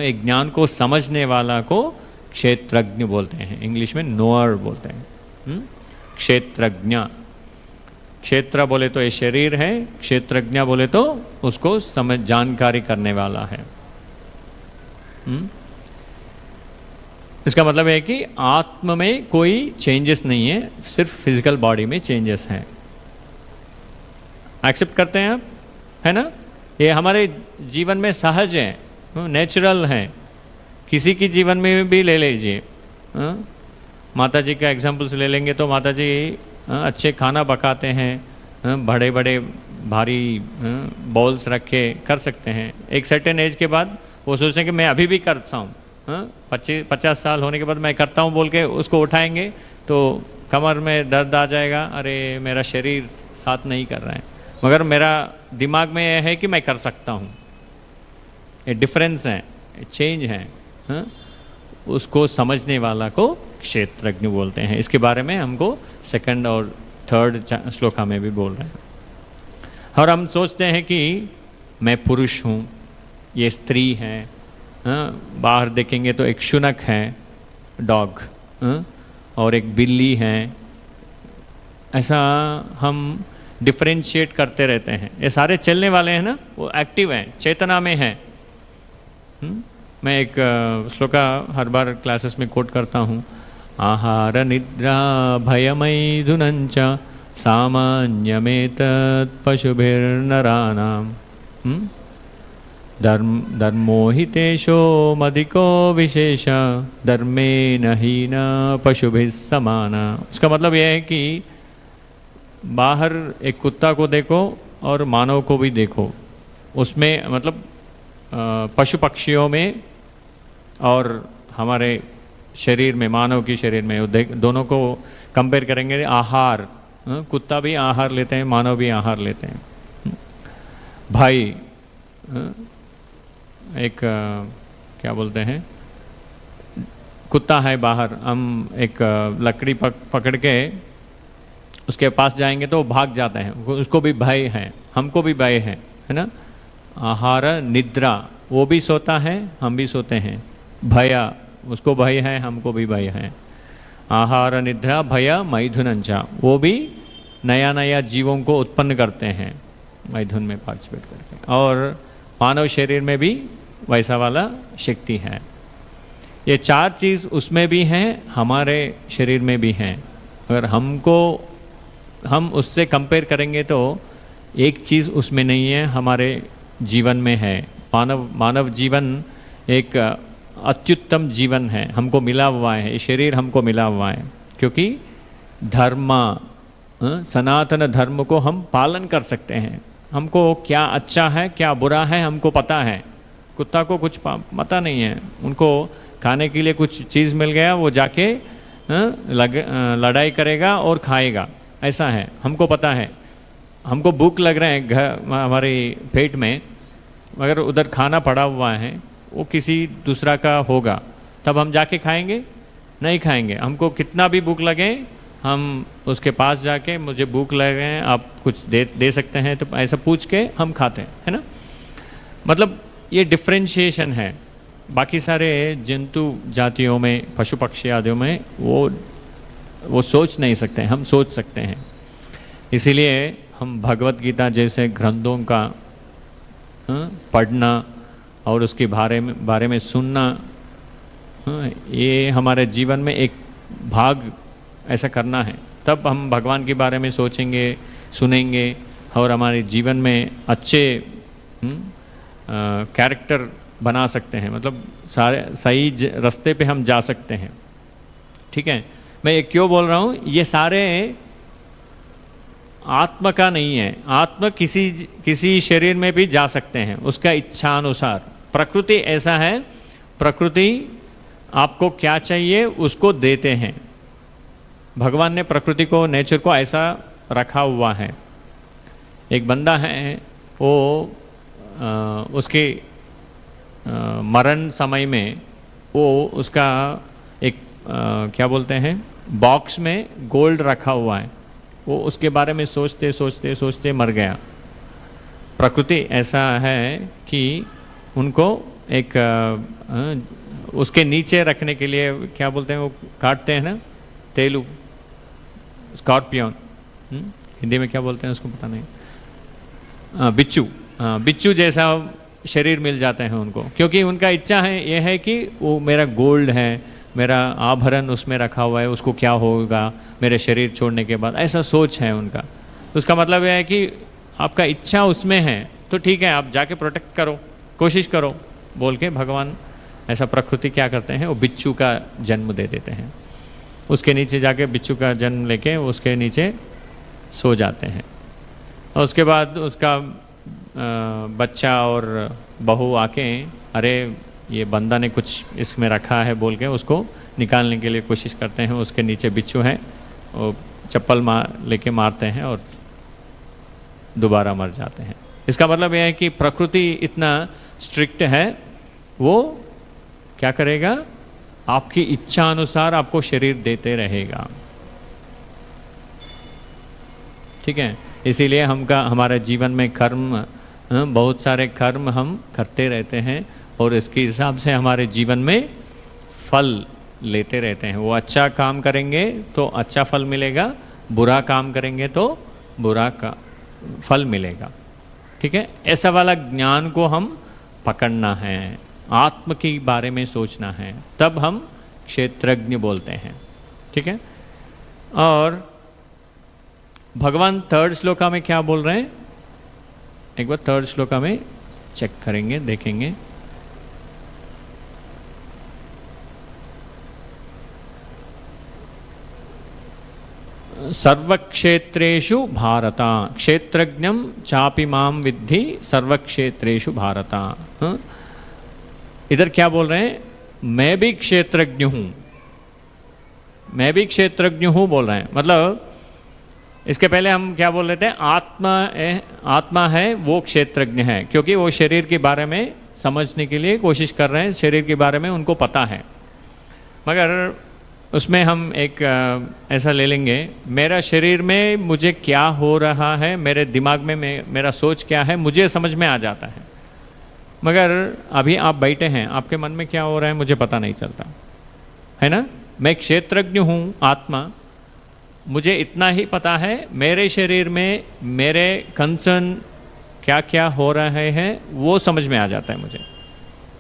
एक ज्ञान को समझने वाला को क्षेत्रज्ञ बोलते हैं, इंग्लिश में नोअर बोलते हैं। क्षेत्रज्ञ, क्षेत्र बोले तो ये शरीर है, क्षेत्रज्ञ बोले तो उसको समझ जानकारी करने वाला है। इसका मतलब है कि आत्म में कोई चेंजेस नहीं है, सिर्फ फिजिकल बॉडी में चेंजेस हैं। एक्सेप्ट करते हैं आप, है ना? ये हमारे जीवन में सहज है, नेचुरल है। किसी की जीवन में भी ले लीजिए, माता जी का एग्जाम्पल्स ले लेंगे तो माता जी अच्छे खाना पकाते हैं, बड़े बड़े भारी बॉल्स रख के कर सकते हैं। एक सर्टेन एज के बाद वो सोचते हैं कि मैं अभी भी करता हूँ, 50 साल होने के बाद मैं करता हूँ बोल के उसको उठाएंगे तो कमर में दर्द आ जाएगा, अरे मेरा शरीर साथ नहीं कर रहा है, मगर मेरा दिमाग में यह है कि मैं कर सकता हूँ। ये डिफरेंस है, चेंज है। उसको समझने वाला को क्षेत्रज्ञ बोलते हैं। इसके बारे में हमको 2nd और 3rd श्लोका में भी बोल रहे हैं। और हम सोचते हैं कि मैं पुरुष हूँ, ये स्त्री है, बाहर देखेंगे तो एक शुनक है, डॉग, और एक बिल्ली है। ऐसा हम डिफरेंशिएट करते रहते हैं। ये सारे चलने वाले हैं ना, वो एक्टिव हैं, चेतना में हैं। मैं एक श्लोका हर बार क्लासेस में कोट करता हूँ, आहार निद्रा भयमैथुनञ्च सामान्यमेतत् पशुभिर्नराणाम् धर्मो हि तेषो मदिको विशेष धर्मेण हीन पशुभिः समाना। उसका मतलब यह है कि बाहर एक कुत्ता को देखो और मानव को भी देखो, उसमें मतलब पशु पक्षियों में और हमारे शरीर में, मानव के शरीर में, दोनों को कंपेयर करेंगे। आहार, कुत्ता भी आहार लेते हैं, मानव भी आहार लेते हैं। भाई, एक क्या बोलते हैं, कुत्ता है बाहर, हम एक लकड़ी पकड़ के उसके पास जाएंगे तो वो भाग जाते हैं, उसको भी भय है, हमको भी भय है ना। आहार निद्रा, वो भी सोता है, हम भी सोते हैं। भय, उसको भय है, हमको भी भय है। आहार निद्रा भय मैथुनञ्च, वो भी नया नया जीवों को उत्पन्न करते हैं मैथुन में पार्टिसिपेट करके। और मानव शरीर में भी वैसा वाला शक्ति है। ये 4 चीज़ उसमें भी हैं, हमारे शरीर में भी हैं। अगर हम उससे कंपेयर करेंगे तो एक चीज़ उसमें नहीं है, हमारे जीवन में है। मानव जीवन एक अत्युत्तम जीवन है, हमको मिला हुआ है, ये शरीर हमको मिला हुआ है, क्योंकि धर्म, सनातन धर्म को हम पालन कर सकते हैं। हमको क्या अच्छा है क्या बुरा है हमको पता है। कुत्ता को कुछ पता नहीं है, उनको खाने के लिए कुछ चीज़ मिल गया, वो जाके लड़ाई करेगा और खाएगा, ऐसा है, हमको पता है। हमको भूख लग रहा है हमारे पेट में, मगर उधर खाना पड़ा हुआ है, वो किसी दूसरा का होगा, तब हम जाके खाएंगे? नहीं खाएंगे। हमको कितना भी भूख लगे, हम उसके पास जाके मुझे भूख लगे, आप कुछ दे सकते हैं, तो ऐसा पूछ के हम खाते हैं, है ना। मतलब ये डिफ्रेंशिएशन है। बाकी सारे जंतु जातियों में, पशु पक्षी आदियों में वो सोच नहीं सकते, हम सोच सकते हैं। इसीलिए हम भगवत गीता जैसे ग्रंथों का पढ़ना और उसके बारे में सुनना, ये हमारे जीवन में एक भाग ऐसा करना है। तब हम भगवान के बारे में सोचेंगे, सुनेंगे और हमारे जीवन में अच्छे कैरेक्टर बना सकते हैं। मतलब सारे सही रास्ते पे हम जा सकते हैं। ठीक है, मैं ये क्यों बोल रहा हूँ, ये सारे आत्मा का नहीं है। आत्मा किसी शरीर में भी जा सकते हैं उसका इच्छा अनुसार। प्रकृति ऐसा है, प्रकृति आपको क्या चाहिए उसको देते हैं। भगवान ने प्रकृति को, नेचर को ऐसा रखा हुआ है। एक बंदा है, वो उसके मरण समय में वो उसका एक क्या बोलते हैं, बॉक्स में गोल्ड रखा हुआ है। वो उसके बारे में सोचते सोचते सोचते मर गया। प्रकृति ऐसा है कि उनको एक उसके नीचे रखने के लिए क्या बोलते हैं, वो काटते हैं ना, तेलु, स्कॉर्पियन, हिंदी में क्या बोलते हैं उसको पता नहीं, बिच्छू, बिच्छू जैसा शरीर मिल जाते हैं उनको, क्योंकि उनका इच्छा है ये है कि वो मेरा गोल्ड है, मेरा आभरण उसमें रखा हुआ है, उसको क्या होगा मेरे शरीर छोड़ने के बाद, ऐसा सोच है उनका। उसका मतलब यह है कि आपका इच्छा उसमें है तो ठीक है, आप जाके प्रोटेक्ट करो, कोशिश करो बोल के भगवान ऐसा प्रकृति क्या करते हैं, वो बिच्छू का जन्म दे देते हैं। उसके नीचे जाके बिच्छू का जन्म लेके उसके नीचे सो जाते हैं। और उसके बाद उसका बच्चा और बहू आके, अरे ये बंदा ने कुछ इसमें रखा है बोल के उसको निकालने के लिए कोशिश करते हैं। उसके नीचे बिच्छू है, वो चप्पल लेके मारते हैं और दोबारा मर जाते हैं। इसका मतलब यह है कि प्रकृति इतना स्ट्रिक्ट है, वो क्या करेगा, आपकी इच्छा अनुसार आपको शरीर देते रहेगा। ठीक है, इसीलिए हमारे जीवन में कर्म, बहुत सारे कर्म हम करते रहते हैं और इसके हिसाब से हमारे जीवन में फल लेते रहते हैं। वो अच्छा काम करेंगे तो अच्छा फल मिलेगा, बुरा काम करेंगे तो बुरा का फल मिलेगा। ठीक है, ऐसा वाला ज्ञान को हम पकड़ना है, आत्म के बारे में सोचना है, तब हम क्षेत्रज्ञ बोलते हैं। ठीक है, और भगवान थर्ड श्लोका में क्या बोल रहे हैं, एक बार थर्ड श्लोका में चेक करेंगे, देखेंगे। सर्वक्षेत्रेषु भारत क्षेत्रज्ञं चापि माम विद्धि सर्वक्षेत्रेषु भारत। इधर क्या बोल रहे हैं, मैं भी क्षेत्रज्ञ हूँ, मैं भी क्षेत्रज्ञ हूँ बोल रहे हैं। मतलब इसके पहले हम क्या बोल रहे थे, आत्मा है वो क्षेत्रज्ञ है, क्योंकि वो शरीर के बारे में समझने के लिए कोशिश कर रहे हैं, शरीर के बारे में उनको पता है। मगर उसमें हम एक ऐसा ले लेंगे, मेरा शरीर में मुझे क्या हो रहा है, मेरे दिमाग में मेरा सोच क्या है, मुझे समझ में आ जाता है। मगर अभी आप बैठे हैं, आपके मन में क्या हो रहा है मुझे पता नहीं चलता है ना। मैं क्षेत्रज्ञ हूँ, आत्मा, मुझे इतना ही पता है मेरे शरीर में मेरे कंसर्न क्या क्या हो रहे हैं वो समझ में आ जाता है मुझे।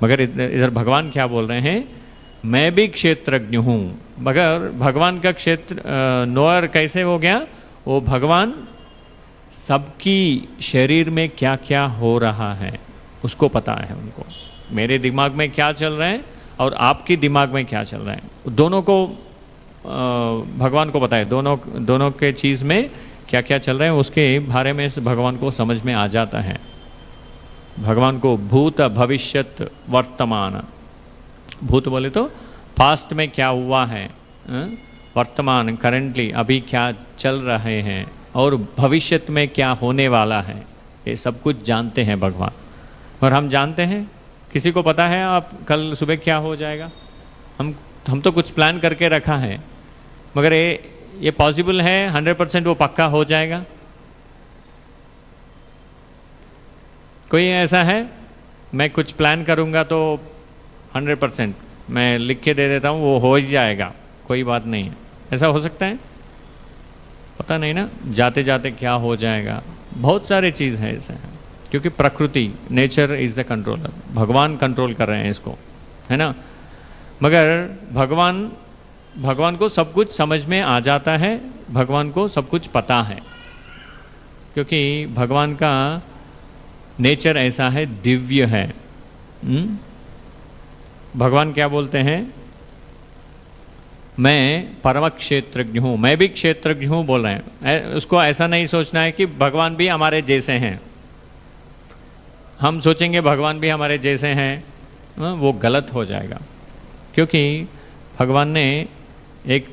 मगर इधर भगवान क्या बोल रहे हैं, मैं भी क्षेत्रज्ञ हूँ। मगर भगवान का क्षेत्र नोअर कैसे हो गया, वो भगवान सबकी शरीर में क्या क्या हो रहा है उसको पता है उनको। मेरे दिमाग में क्या चल रहा है और आपके दिमाग में क्या चल रहा है, दोनों को भगवान को पता है। दोनों के चीज़ में क्या क्या चल रहा है उसके बारे में भगवान को समझ में आ जाता है। भगवान को भूत, भविष्यत, वर्तमान, भूत बोले तो पास्ट में क्या हुआ है, वर्तमान करेंटली अभी क्या चल रहे हैं, और भविष्यत में क्या होने वाला है, ये सब कुछ जानते हैं भगवान। और हम जानते हैं, किसी को पता है आप कल सुबह क्या हो जाएगा? हम तो कुछ प्लान करके रखा है, मगर ये पॉसिबल है 100% वो पक्का हो जाएगा? कोई ऐसा है? मैं कुछ प्लान करूँगा तो 100% मैं लिख के दे देता हूँ, वो हो ही जाएगा, कोई बात नहीं है। ऐसा हो सकता है? पता नहीं ना, जाते जाते क्या हो जाएगा। बहुत सारे चीज़ है ऐसे, क्योंकि प्रकृति, नेचर इज़ द कंट्रोलर, भगवान कंट्रोल कर रहे हैं इसको, है ना। मगर भगवान को सब कुछ समझ में आ जाता है, भगवान को सब कुछ पता है, क्योंकि भगवान का नेचर ऐसा है, दिव्य है। भगवान क्या बोलते हैं? मैं परम क्षेत्रज्ञ हूँ, मैं भी क्षेत्रज्ञ हूँ बोल रहे हैं। उसको ऐसा नहीं सोचना है कि भगवान भी हमारे जैसे हैं। हम सोचेंगे भगवान भी हमारे जैसे हैं, वो गलत हो जाएगा, क्योंकि भगवान ने एक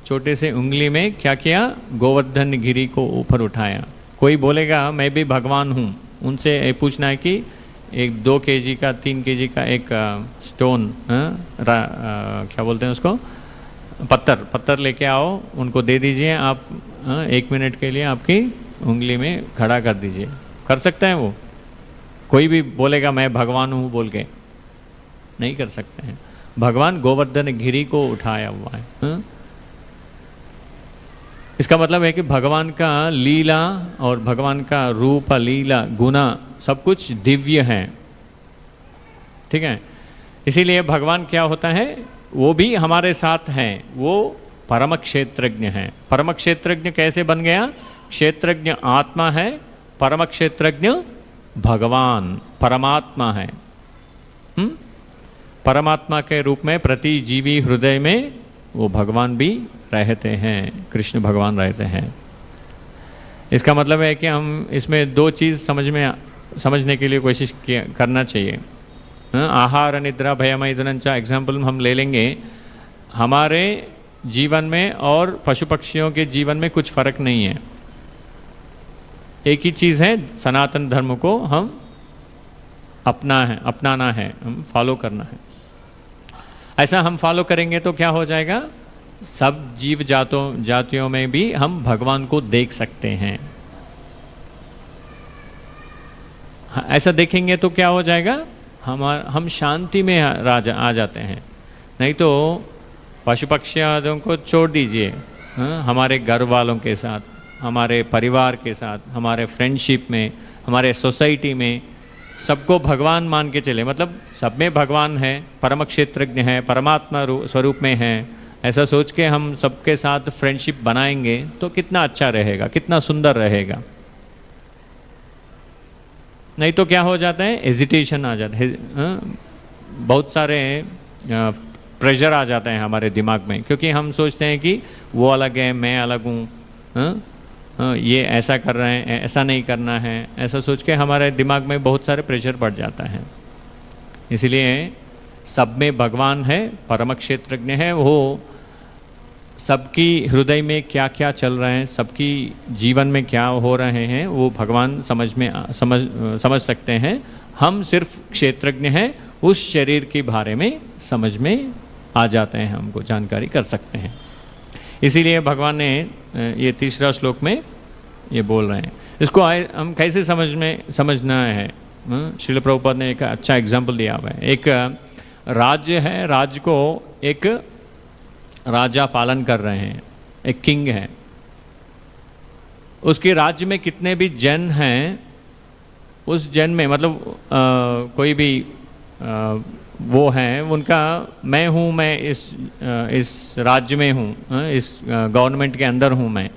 छोटे से उंगली में क्या किया? गोवर्धन गिरी को ऊपर उठाया। कोई बोलेगा मैं भी भगवान हूँ, उनसे पूछना है कि एक 2 kg का 3 kg का एक स्टोन, क्या बोलते हैं उसको, पत्थर लेके आओ, उनको दे दीजिए आप, 1 मिनट के लिए आपकी उंगली में खड़ा कर दीजिए। कर सकते हैं वो? कोई भी बोलेगा मैं भगवान हूँ बोल के? नहीं कर सकते हैं। भगवान गोवर्धन गिरी को उठाया हुआ है। इसका मतलब है कि भगवान का लीला और भगवान का रूप, लीला, गुना सब कुछ दिव्य है, ठीक है। इसीलिए भगवान क्या होता है? वो भी हमारे साथ हैं, वो परम क्षेत्रज्ञ हैं। परम क्षेत्रज्ञ कैसे बन गया? क्षेत्रज्ञ आत्मा है, परम क्षेत्रज्ञ भगवान परमात्मा है। परमात्मा के रूप में प्रति जीवी हृदय में वो भगवान भी रहते हैं, कृष्ण भगवान रहते हैं। इसका मतलब है कि हम इसमें 2 चीज़ समझने के लिए कोशिश करना चाहिए। आहार, निद्रा, भयमैथुनंचा एग्जाम्पल हम ले लेंगे। हमारे जीवन में और पशु पक्षियों के जीवन में कुछ फर्क नहीं है, एक ही चीज़ है, सनातन धर्म को हम अपनाना है, हम फॉलो करना है। ऐसा हम फॉलो करेंगे तो क्या हो जाएगा? सब जीव जातियों में भी हम भगवान को देख सकते हैं। ऐसा देखेंगे तो क्या हो जाएगा? हम शांति में आ जाते हैं। नहीं तो पशु पक्षी आदि को छोड़ दीजिए, हमारे घर वालों के साथ, हमारे परिवार के साथ, हमारे फ्रेंडशिप में, हमारे सोसाइटी में सबको भगवान मान के चले। मतलब सब में भगवान है, परम क्षेत्रज्ञ है, परमात्मा स्वरूप में है, ऐसा सोच के हम सबके साथ फ्रेंडशिप बनाएंगे तो कितना अच्छा रहेगा, कितना सुंदर रहेगा। नहीं तो क्या हो जाता है? हेजिटेशन आ जाता है, बहुत सारे प्रेशर आ जाते हैं हमारे दिमाग में, क्योंकि हम सोचते हैं कि वो अलग है, मैं अलग हूँ, ये ऐसा कर रहे हैं, ऐसा नहीं करना है, ऐसा सोच के हमारे दिमाग में बहुत सारे प्रेशर बढ़ जाता है। इसलिए सब में भगवान है, परम क्षेत्रज्ञ है, वो सबकी हृदय में क्या क्या चल रहे हैं, सबकी जीवन में क्या हो रहे हैं, वो भगवान समझ सकते हैं। हम सिर्फ क्षेत्रज्ञ हैं, उस शरीर के बारे में समझ में आ जाते हैं, हमको जानकारी कर सकते हैं। इसीलिए भगवान ने ये 3रा श्लोक में ये बोल रहे हैं। इसको हम कैसे समझना है? श्रील प्रभुपाद ने एक अच्छा एग्जाम्पल दिया हुआ है। एक राज्य है, राज्य को एक राजा पालन कर रहे हैं, एक किंग है। उसके राज्य में कितने भी जन हैं, उस जन में मतलब कोई भी वो हैं, उनका मैं हूँ, मैं इस राज्य में हूँ, इस गवर्नमेंट के अंदर हूँ, मैं,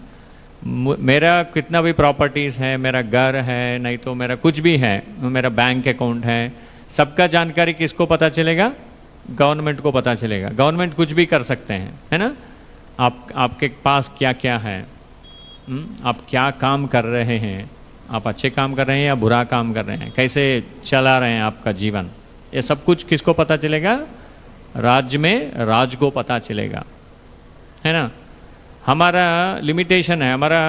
मेरा कितना भी प्रॉपर्टीज़ है, मेरा घर है, नहीं तो मेरा कुछ भी है, मेरा बैंक अकाउंट है, सबका जानकारी किसको पता चलेगा? गवर्नमेंट को पता चलेगा। गवर्नमेंट कुछ भी कर सकते हैं, है ना। आपके पास क्या क्या है, आप क्या काम कर रहे हैं, आप अच्छे काम कर रहे हैं या बुरा काम कर रहे हैं, कैसे चला रहे हैं आपका जीवन, ये सब कुछ किसको पता चलेगा? राज्य में राज को पता चलेगा, है ना। हमारा लिमिटेशन है, हमारा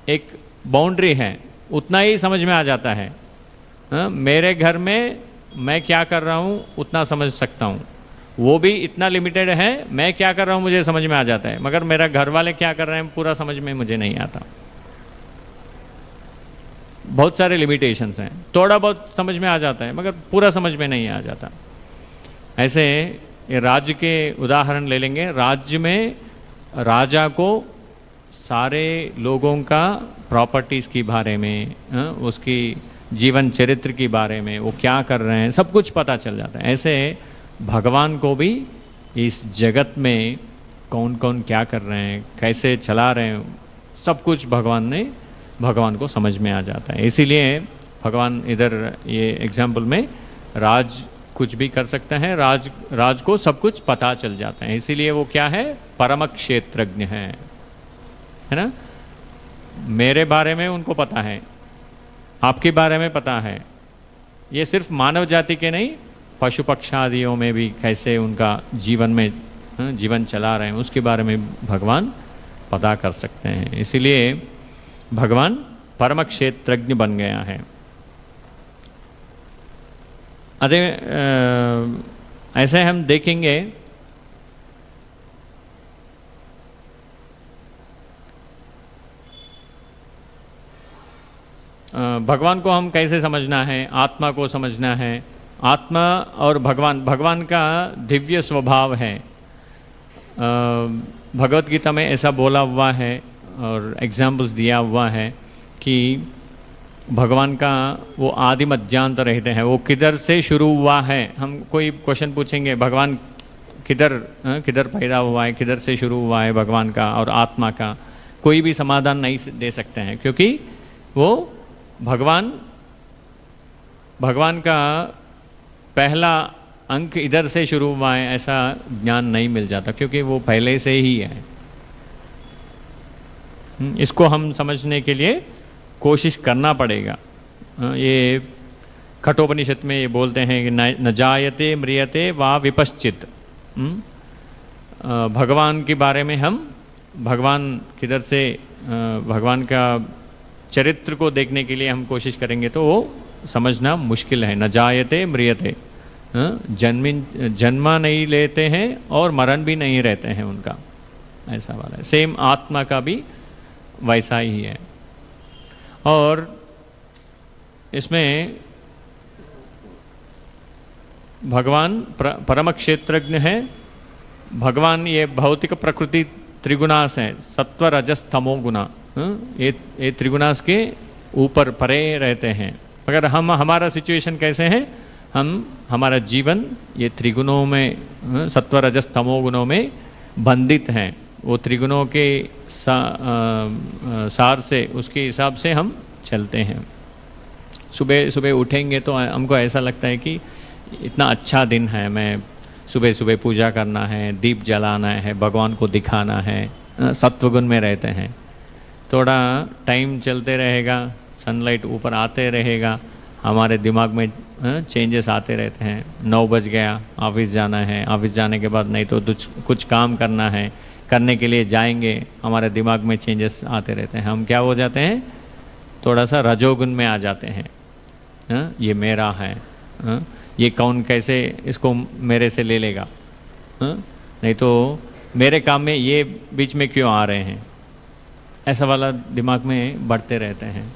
एक बाउंड्री है, उतना ही समझ में आ जाता है। मेरे घर में मैं क्या कर रहा हूँ उतना समझ सकता हूँ, वो भी इतना लिमिटेड है, मैं क्या कर रहा हूँ मुझे समझ में आ जाता है, मगर मेरा घर वाले क्या कर रहे हैं पूरा समझ में मुझे नहीं आता। बहुत सारे लिमिटेशंस हैं, थोड़ा बहुत समझ में आ जाता है मगर पूरा समझ में नहीं आ जाता। ऐसे ये राज्य के उदाहरण ले लेंगे। राज्य में राजा को सारे लोगों का प्रॉपर्टीज़ के बारे में, उसकी जीवन चरित्र के बारे में, वो क्या कर रहे हैं, सब कुछ पता चल जाता है। ऐसे भगवान को भी इस जगत में कौन कौन क्या कर रहे हैं, कैसे चला रहे हैं, सब कुछ भगवान को समझ में आ जाता है। इसीलिए भगवान इधर ये एग्जाम्पल में राज कुछ भी कर सकते हैं, राज को सब कुछ पता चल जाता है। इसीलिए वो क्या है, परम क्षेत्रज्ञ है ना। मेरे बारे में उनको पता है, आपके बारे में पता है। ये सिर्फ मानव जाति के नहीं, पशु पक्षादियों में भी कैसे उनका जीवन चला रहे हैं उसके बारे में भगवान पता कर सकते हैं। इसीलिए भगवान परम क्षेत्रज्ञ बन गया है। अरे ऐसे हम देखेंगे भगवान को हम कैसे समझना है, आत्मा को समझना है। आत्मा और भगवान का दिव्य स्वभाव है। भगवत गीता में ऐसा बोला हुआ है और एग्जाम्पल्स दिया हुआ है कि भगवान का वो आदि मध्यांत रहते हैं। वो किधर से शुरू हुआ है, हम कोई क्वेश्चन पूछेंगे भगवान किधर पैदा हुआ है, किधर से शुरू हुआ है भगवान का और आत्मा का, कोई भी समाधान नहीं दे सकते हैं, क्योंकि वो भगवान का पहला अंक इधर से शुरू हुआ है ऐसा ज्ञान नहीं मिल जाता, क्योंकि वो पहले से ही है। इसको हम समझने के लिए कोशिश करना पड़ेगा। ये कठोपनिषद में ये बोलते हैं कि न जायते म्रियते वा विपश्चित। भगवान के बारे में हम भगवान किधर से, भगवान का चरित्र को देखने के लिए हम कोशिश करेंगे तो वो समझना मुश्किल है। न जायते म्रियते, जन्मा नहीं लेते हैं और मरण भी नहीं रहते हैं उनका, ऐसा वाला है। सेम आत्मा का भी वैसा ही है। और इसमें भगवान परम क्षेत्रज्ञ है। भगवान ये भौतिक प्रकृति त्रिगुणास है, सत्व रजस तमो गुना, ये त्रिगुणास के ऊपर परे रहते हैं। मगर हमारा सिचुएशन कैसे है, हमारा जीवन ये त्रिगुणों में, सत्व रजस तमो गुणों में बंधित हैं। वो त्रिगुणों के सार से, उसके हिसाब से हम चलते हैं। सुबह सुबह उठेंगे तो हमको ऐसा लगता है कि इतना अच्छा दिन है, मैं सुबह सुबह पूजा करना है, दीप जलाना है, भगवान को दिखाना है, सत्वगुण में रहते हैं। थोड़ा टाइम चलते रहेगा, सनलाइट ऊपर आते रहेगा, हमारे दिमाग में चेंजेस आते रहते हैं। 9 बज गया, ऑफिस जाना है, ऑफिस जाने के बाद नहीं तो कुछ काम करना है, करने के लिए जाएंगे, हमारे दिमाग में चेंजेस आते रहते हैं। हम क्या हो जाते हैं, थोड़ा सा रजोगुण में आ जाते हैं। ये मेरा है, ये कौन कैसे इसको मेरे से ले लेगा, नहीं तो मेरे काम में ये बीच में क्यों आ रहे हैं, ऐसा वाला दिमाग में बढ़ते रहते हैं।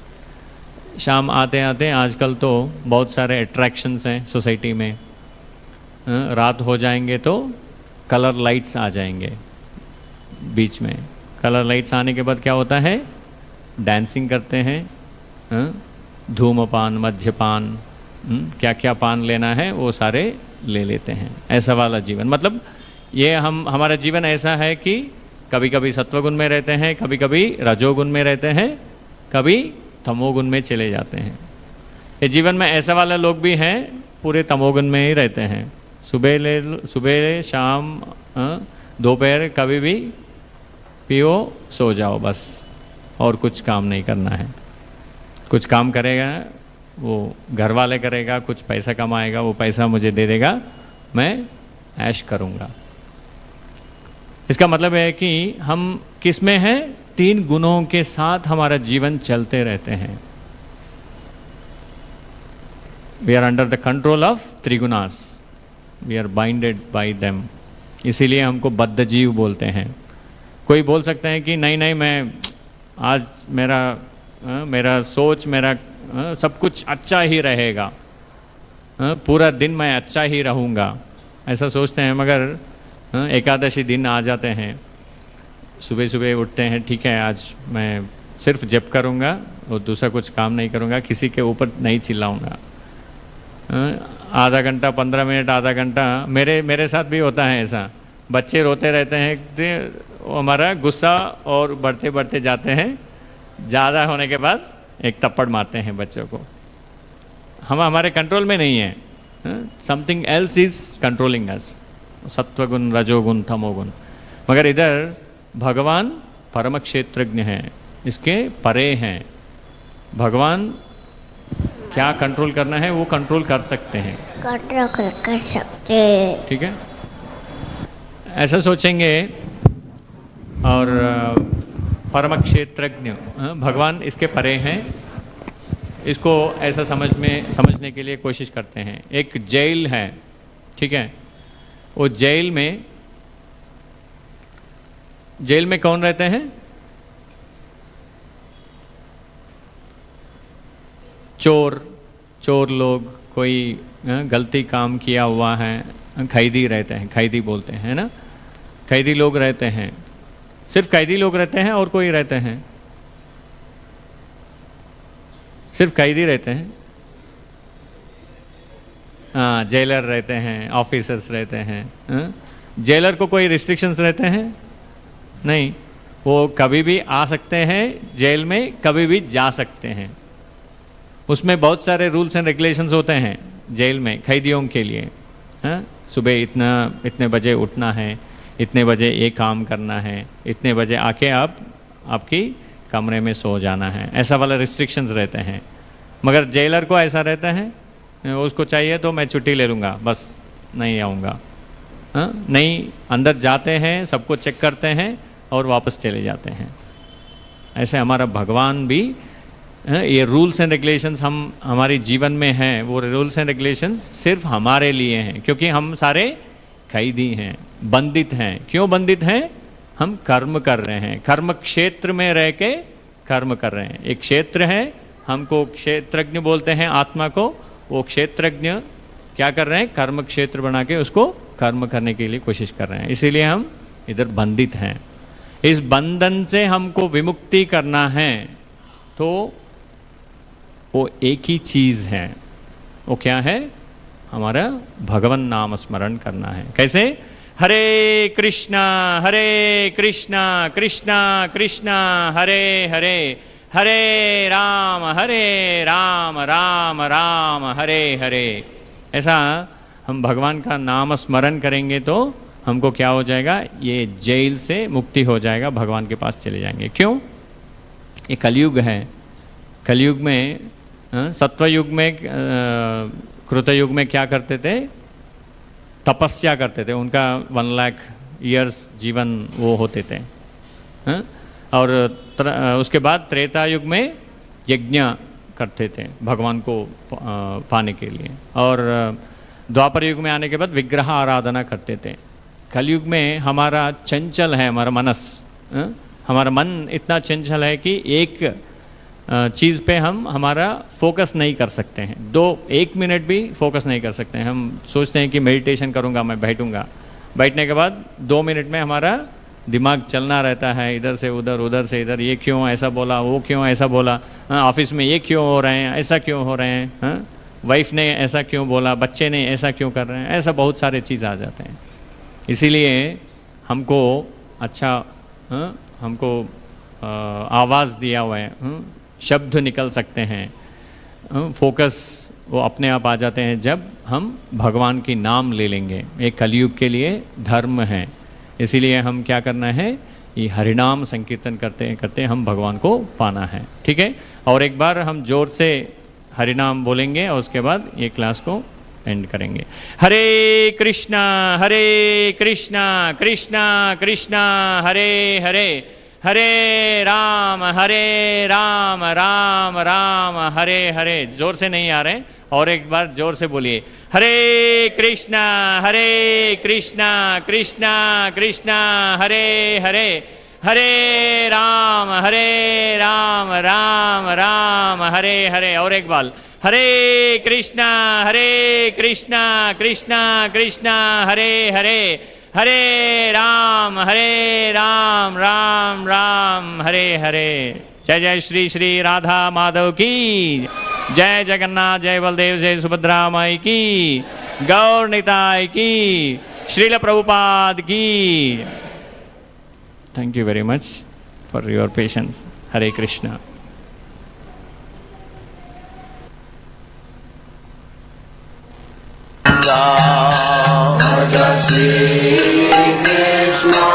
शाम आते आते आजकल तो बहुत सारे अट्रैक्शंस हैं सोसाइटी में। रात हो जाएंगे तो कलर लाइट्स आ जाएंगे बीच में। कलर लाइट्स आने के बाद क्या होता है, डांसिंग करते हैं, धूमपान, मद्यपान, क्या क्या पान लेना है वो सारे ले लेते हैं। ऐसा वाला जीवन, मतलब ये हमारा जीवन ऐसा है कि कभी कभी सत्वगुण में रहते हैं, कभी कभी रजोगुण में रहते हैं, कभी तमोगुण में चले जाते हैं। ये जीवन में ऐसा वाला लोग भी हैं पूरे तमोगुण में ही रहते हैं। सुबह शाम दोपहर कभी भी पियो सो जाओ बस, और कुछ काम नहीं करना है। कुछ काम करेगा वो घर वाले करेगा, कुछ पैसा कमाएगा, वो पैसा मुझे दे देगा, मैं ऐश करूँगा। इसका मतलब है कि हम किस में हैं, 3 गुणों के साथ हमारा जीवन चलते रहते हैं। We are under the control of त्रिगुणास, we are binded by them. इसीलिए हमको बद्ध जीव बोलते हैं। कोई बोल सकते हैं कि नहीं मैं आज मेरा सोच, मेरा सब कुछ अच्छा ही रहेगा, पूरा दिन मैं अच्छा ही रहूँगा, ऐसा सोचते हैं। मगर एकादशी दिन आ जाते हैं, सुबह सुबह उठते हैं, ठीक है आज मैं सिर्फ जप करूँगा और दूसरा कुछ काम नहीं करूँगा, किसी के ऊपर नहीं चिल्लाऊँगा। आधा घंटा 15 मिनट आधा घंटा, मेरे साथ भी होता है ऐसा। बच्चे रोते रहते हैं तो हमारा गुस्सा और बढ़ते बढ़ते जाते हैं, ज़्यादा होने के बाद एक थप्पड़ मारते हैं बच्चों को। हम हमारे कंट्रोल में नहीं है, समथिंग एल्स इज कंट्रोलिंग अस, सत्वगुण रजोगुण तमोगुण। मगर इधर भगवान परम क्षेत्रज्ञ हैं, इसके परे हैं। भगवान क्या कंट्रोल करना है वो कंट्रोल कर सकते हैं, कंट्रोल कर सकते हैं। ठीक है, ऐसा सोचेंगे। और परम क्षेत्रज्ञ भगवान इसके परे हैं, इसको ऐसा समझने के लिए कोशिश करते हैं। एक जेल है, ठीक है, वो जेल में कौन रहते हैं? चोर लोग, कोई गलती काम किया हुआ है, कैदी रहते हैं, कैदी बोलते हैं ना, कैदी लोग रहते हैं। सिर्फ कैदी लोग रहते हैं और कोई रहते हैं? सिर्फ कैदी रहते हैं। हाँ, जेलर रहते हैं, ऑफिसर्स रहते हैं। जेलर को कोई रिस्ट्रिक्शंस रहते हैं? नहीं, वो कभी भी आ सकते हैं जेल में, कभी भी जा सकते हैं। उसमें बहुत सारे रूल्स एंड रेगुलेशंस होते हैं जेल में कैदियों के लिए। हाँ, सुबह इतने बजे उठना है, इतने बजे ये काम करना है, इतने बजे आके आप आपकी कमरे में सो जाना है, ऐसा वाला रिस्ट्रिक्शंस रहते हैं। मगर जेलर को ऐसा रहता है, उसको चाहिए तो मैं छुट्टी ले लूँगा, बस नहीं आऊँगा। नहीं, अंदर जाते हैं, सबको चेक करते हैं और वापस चले जाते हैं। ऐसे हमारा भगवान भी, ये रूल्स एंड रेगुलेशंस हम हमारे जीवन में हैं, वो रूल्स एंड रेगुलेशंस सिर्फ हमारे लिए हैं, क्योंकि हम सारे कैदी हैं, बंदित हैं। क्यों बंदित हैं? हम कर्म कर रहे हैं, कर्म क्षेत्र में रह के कर्म कर रहे हैं। एक क्षेत्र है, हमको क्षेत्रज्ञ बोलते हैं आत्मा को। वो क्षेत्रज्ञ क्या कर रहे हैं? कर्म क्षेत्र बना के उसको कर्म करने के लिए कोशिश कर रहे हैं, इसीलिए हम इधर बंदित हैं। इस बंधन से हमको विमुक्ति करना है तो वो एक ही चीज़ है। वो क्या है? हमारा भगवान नाम स्मरण करना है। कैसे? हरे कृष्णा कृष्णा कृष्णा हरे हरे, हरे राम राम राम हरे हरे। ऐसा हम भगवान का नाम स्मरण करेंगे तो हमको क्या हो जाएगा? ये जेल से मुक्ति हो जाएगा, भगवान के पास चले जाएंगे। क्यों? ये कलयुग है। कलयुग में, सत्वयुग में, कृतयुग में क्या करते थे? तपस्या करते थे, उनका 1 लाख ईयर्स जीवन वो होते थे। और उसके बाद त्रेता युग में यज्ञ करते थे भगवान को पाने के लिए, और द्वापर युग में आने के बाद विग्रह आराधना करते थे। कलयुग में हमारा चंचल है, हमारा मनस, हमारा मन इतना चंचल है कि एक चीज़ पे हम हमारा फोकस नहीं कर सकते हैं, 1 मिनट भी फोकस नहीं कर सकते हैं। हम सोचते हैं कि मेडिटेशन करूँगा, मैं बैठूँगा, बैठने के बाद 2 मिनट में हमारा दिमाग चलना रहता है, इधर से उधर, उधर से इधर, ये क्यों ऐसा बोला, वो क्यों ऐसा बोला, ऑफिस में ये क्यों हो रहे हैं, ऐसा क्यों हो रहे हैं, वाइफ ने ऐसा क्यों बोला, बच्चे ने ऐसा क्यों कर रहे हैं, ऐसा बहुत सारे चीज़ आ जाते हैं। इसीलिए हमको अच्छा, हमको आवाज़ दिया हुआ है, शब्द निकल सकते हैं, फोकस वो अपने आप आ जाते हैं जब हम भगवान की नाम ले लेंगे। एक कलयुग के लिए धर्म है, इसीलिए हम क्या करना है? ये हरिनाम संकीर्तन करते करते हम भगवान को पाना है। ठीक है, और एक बार हम जोर से हरिनाम बोलेंगे और उसके बाद ये क्लास को एंड करेंगे। हरे कृष्णा कृष्णा कृष्णा हरे हरे, हरे राम राम राम हरे हरे। जोर से नहीं आ रहे, और एक बार जोर से बोलिए, हरे कृष्णा कृष्णा कृष्णा हरे हरे, हरे राम राम राम हरे हरे। और एक बार हरे कृष्णा कृष्णा कृष्णा हरे हरे, हरे राम राम राम हरे हरे। जय जय श्री श्री राधा माधव की जय, जगन्नाथ जय बलदेव जय सुभद्रा माई की, गौर निताय की, श्रील प्रभुपाद की। Thank you very much for your patience. Hare Krishna. Krishna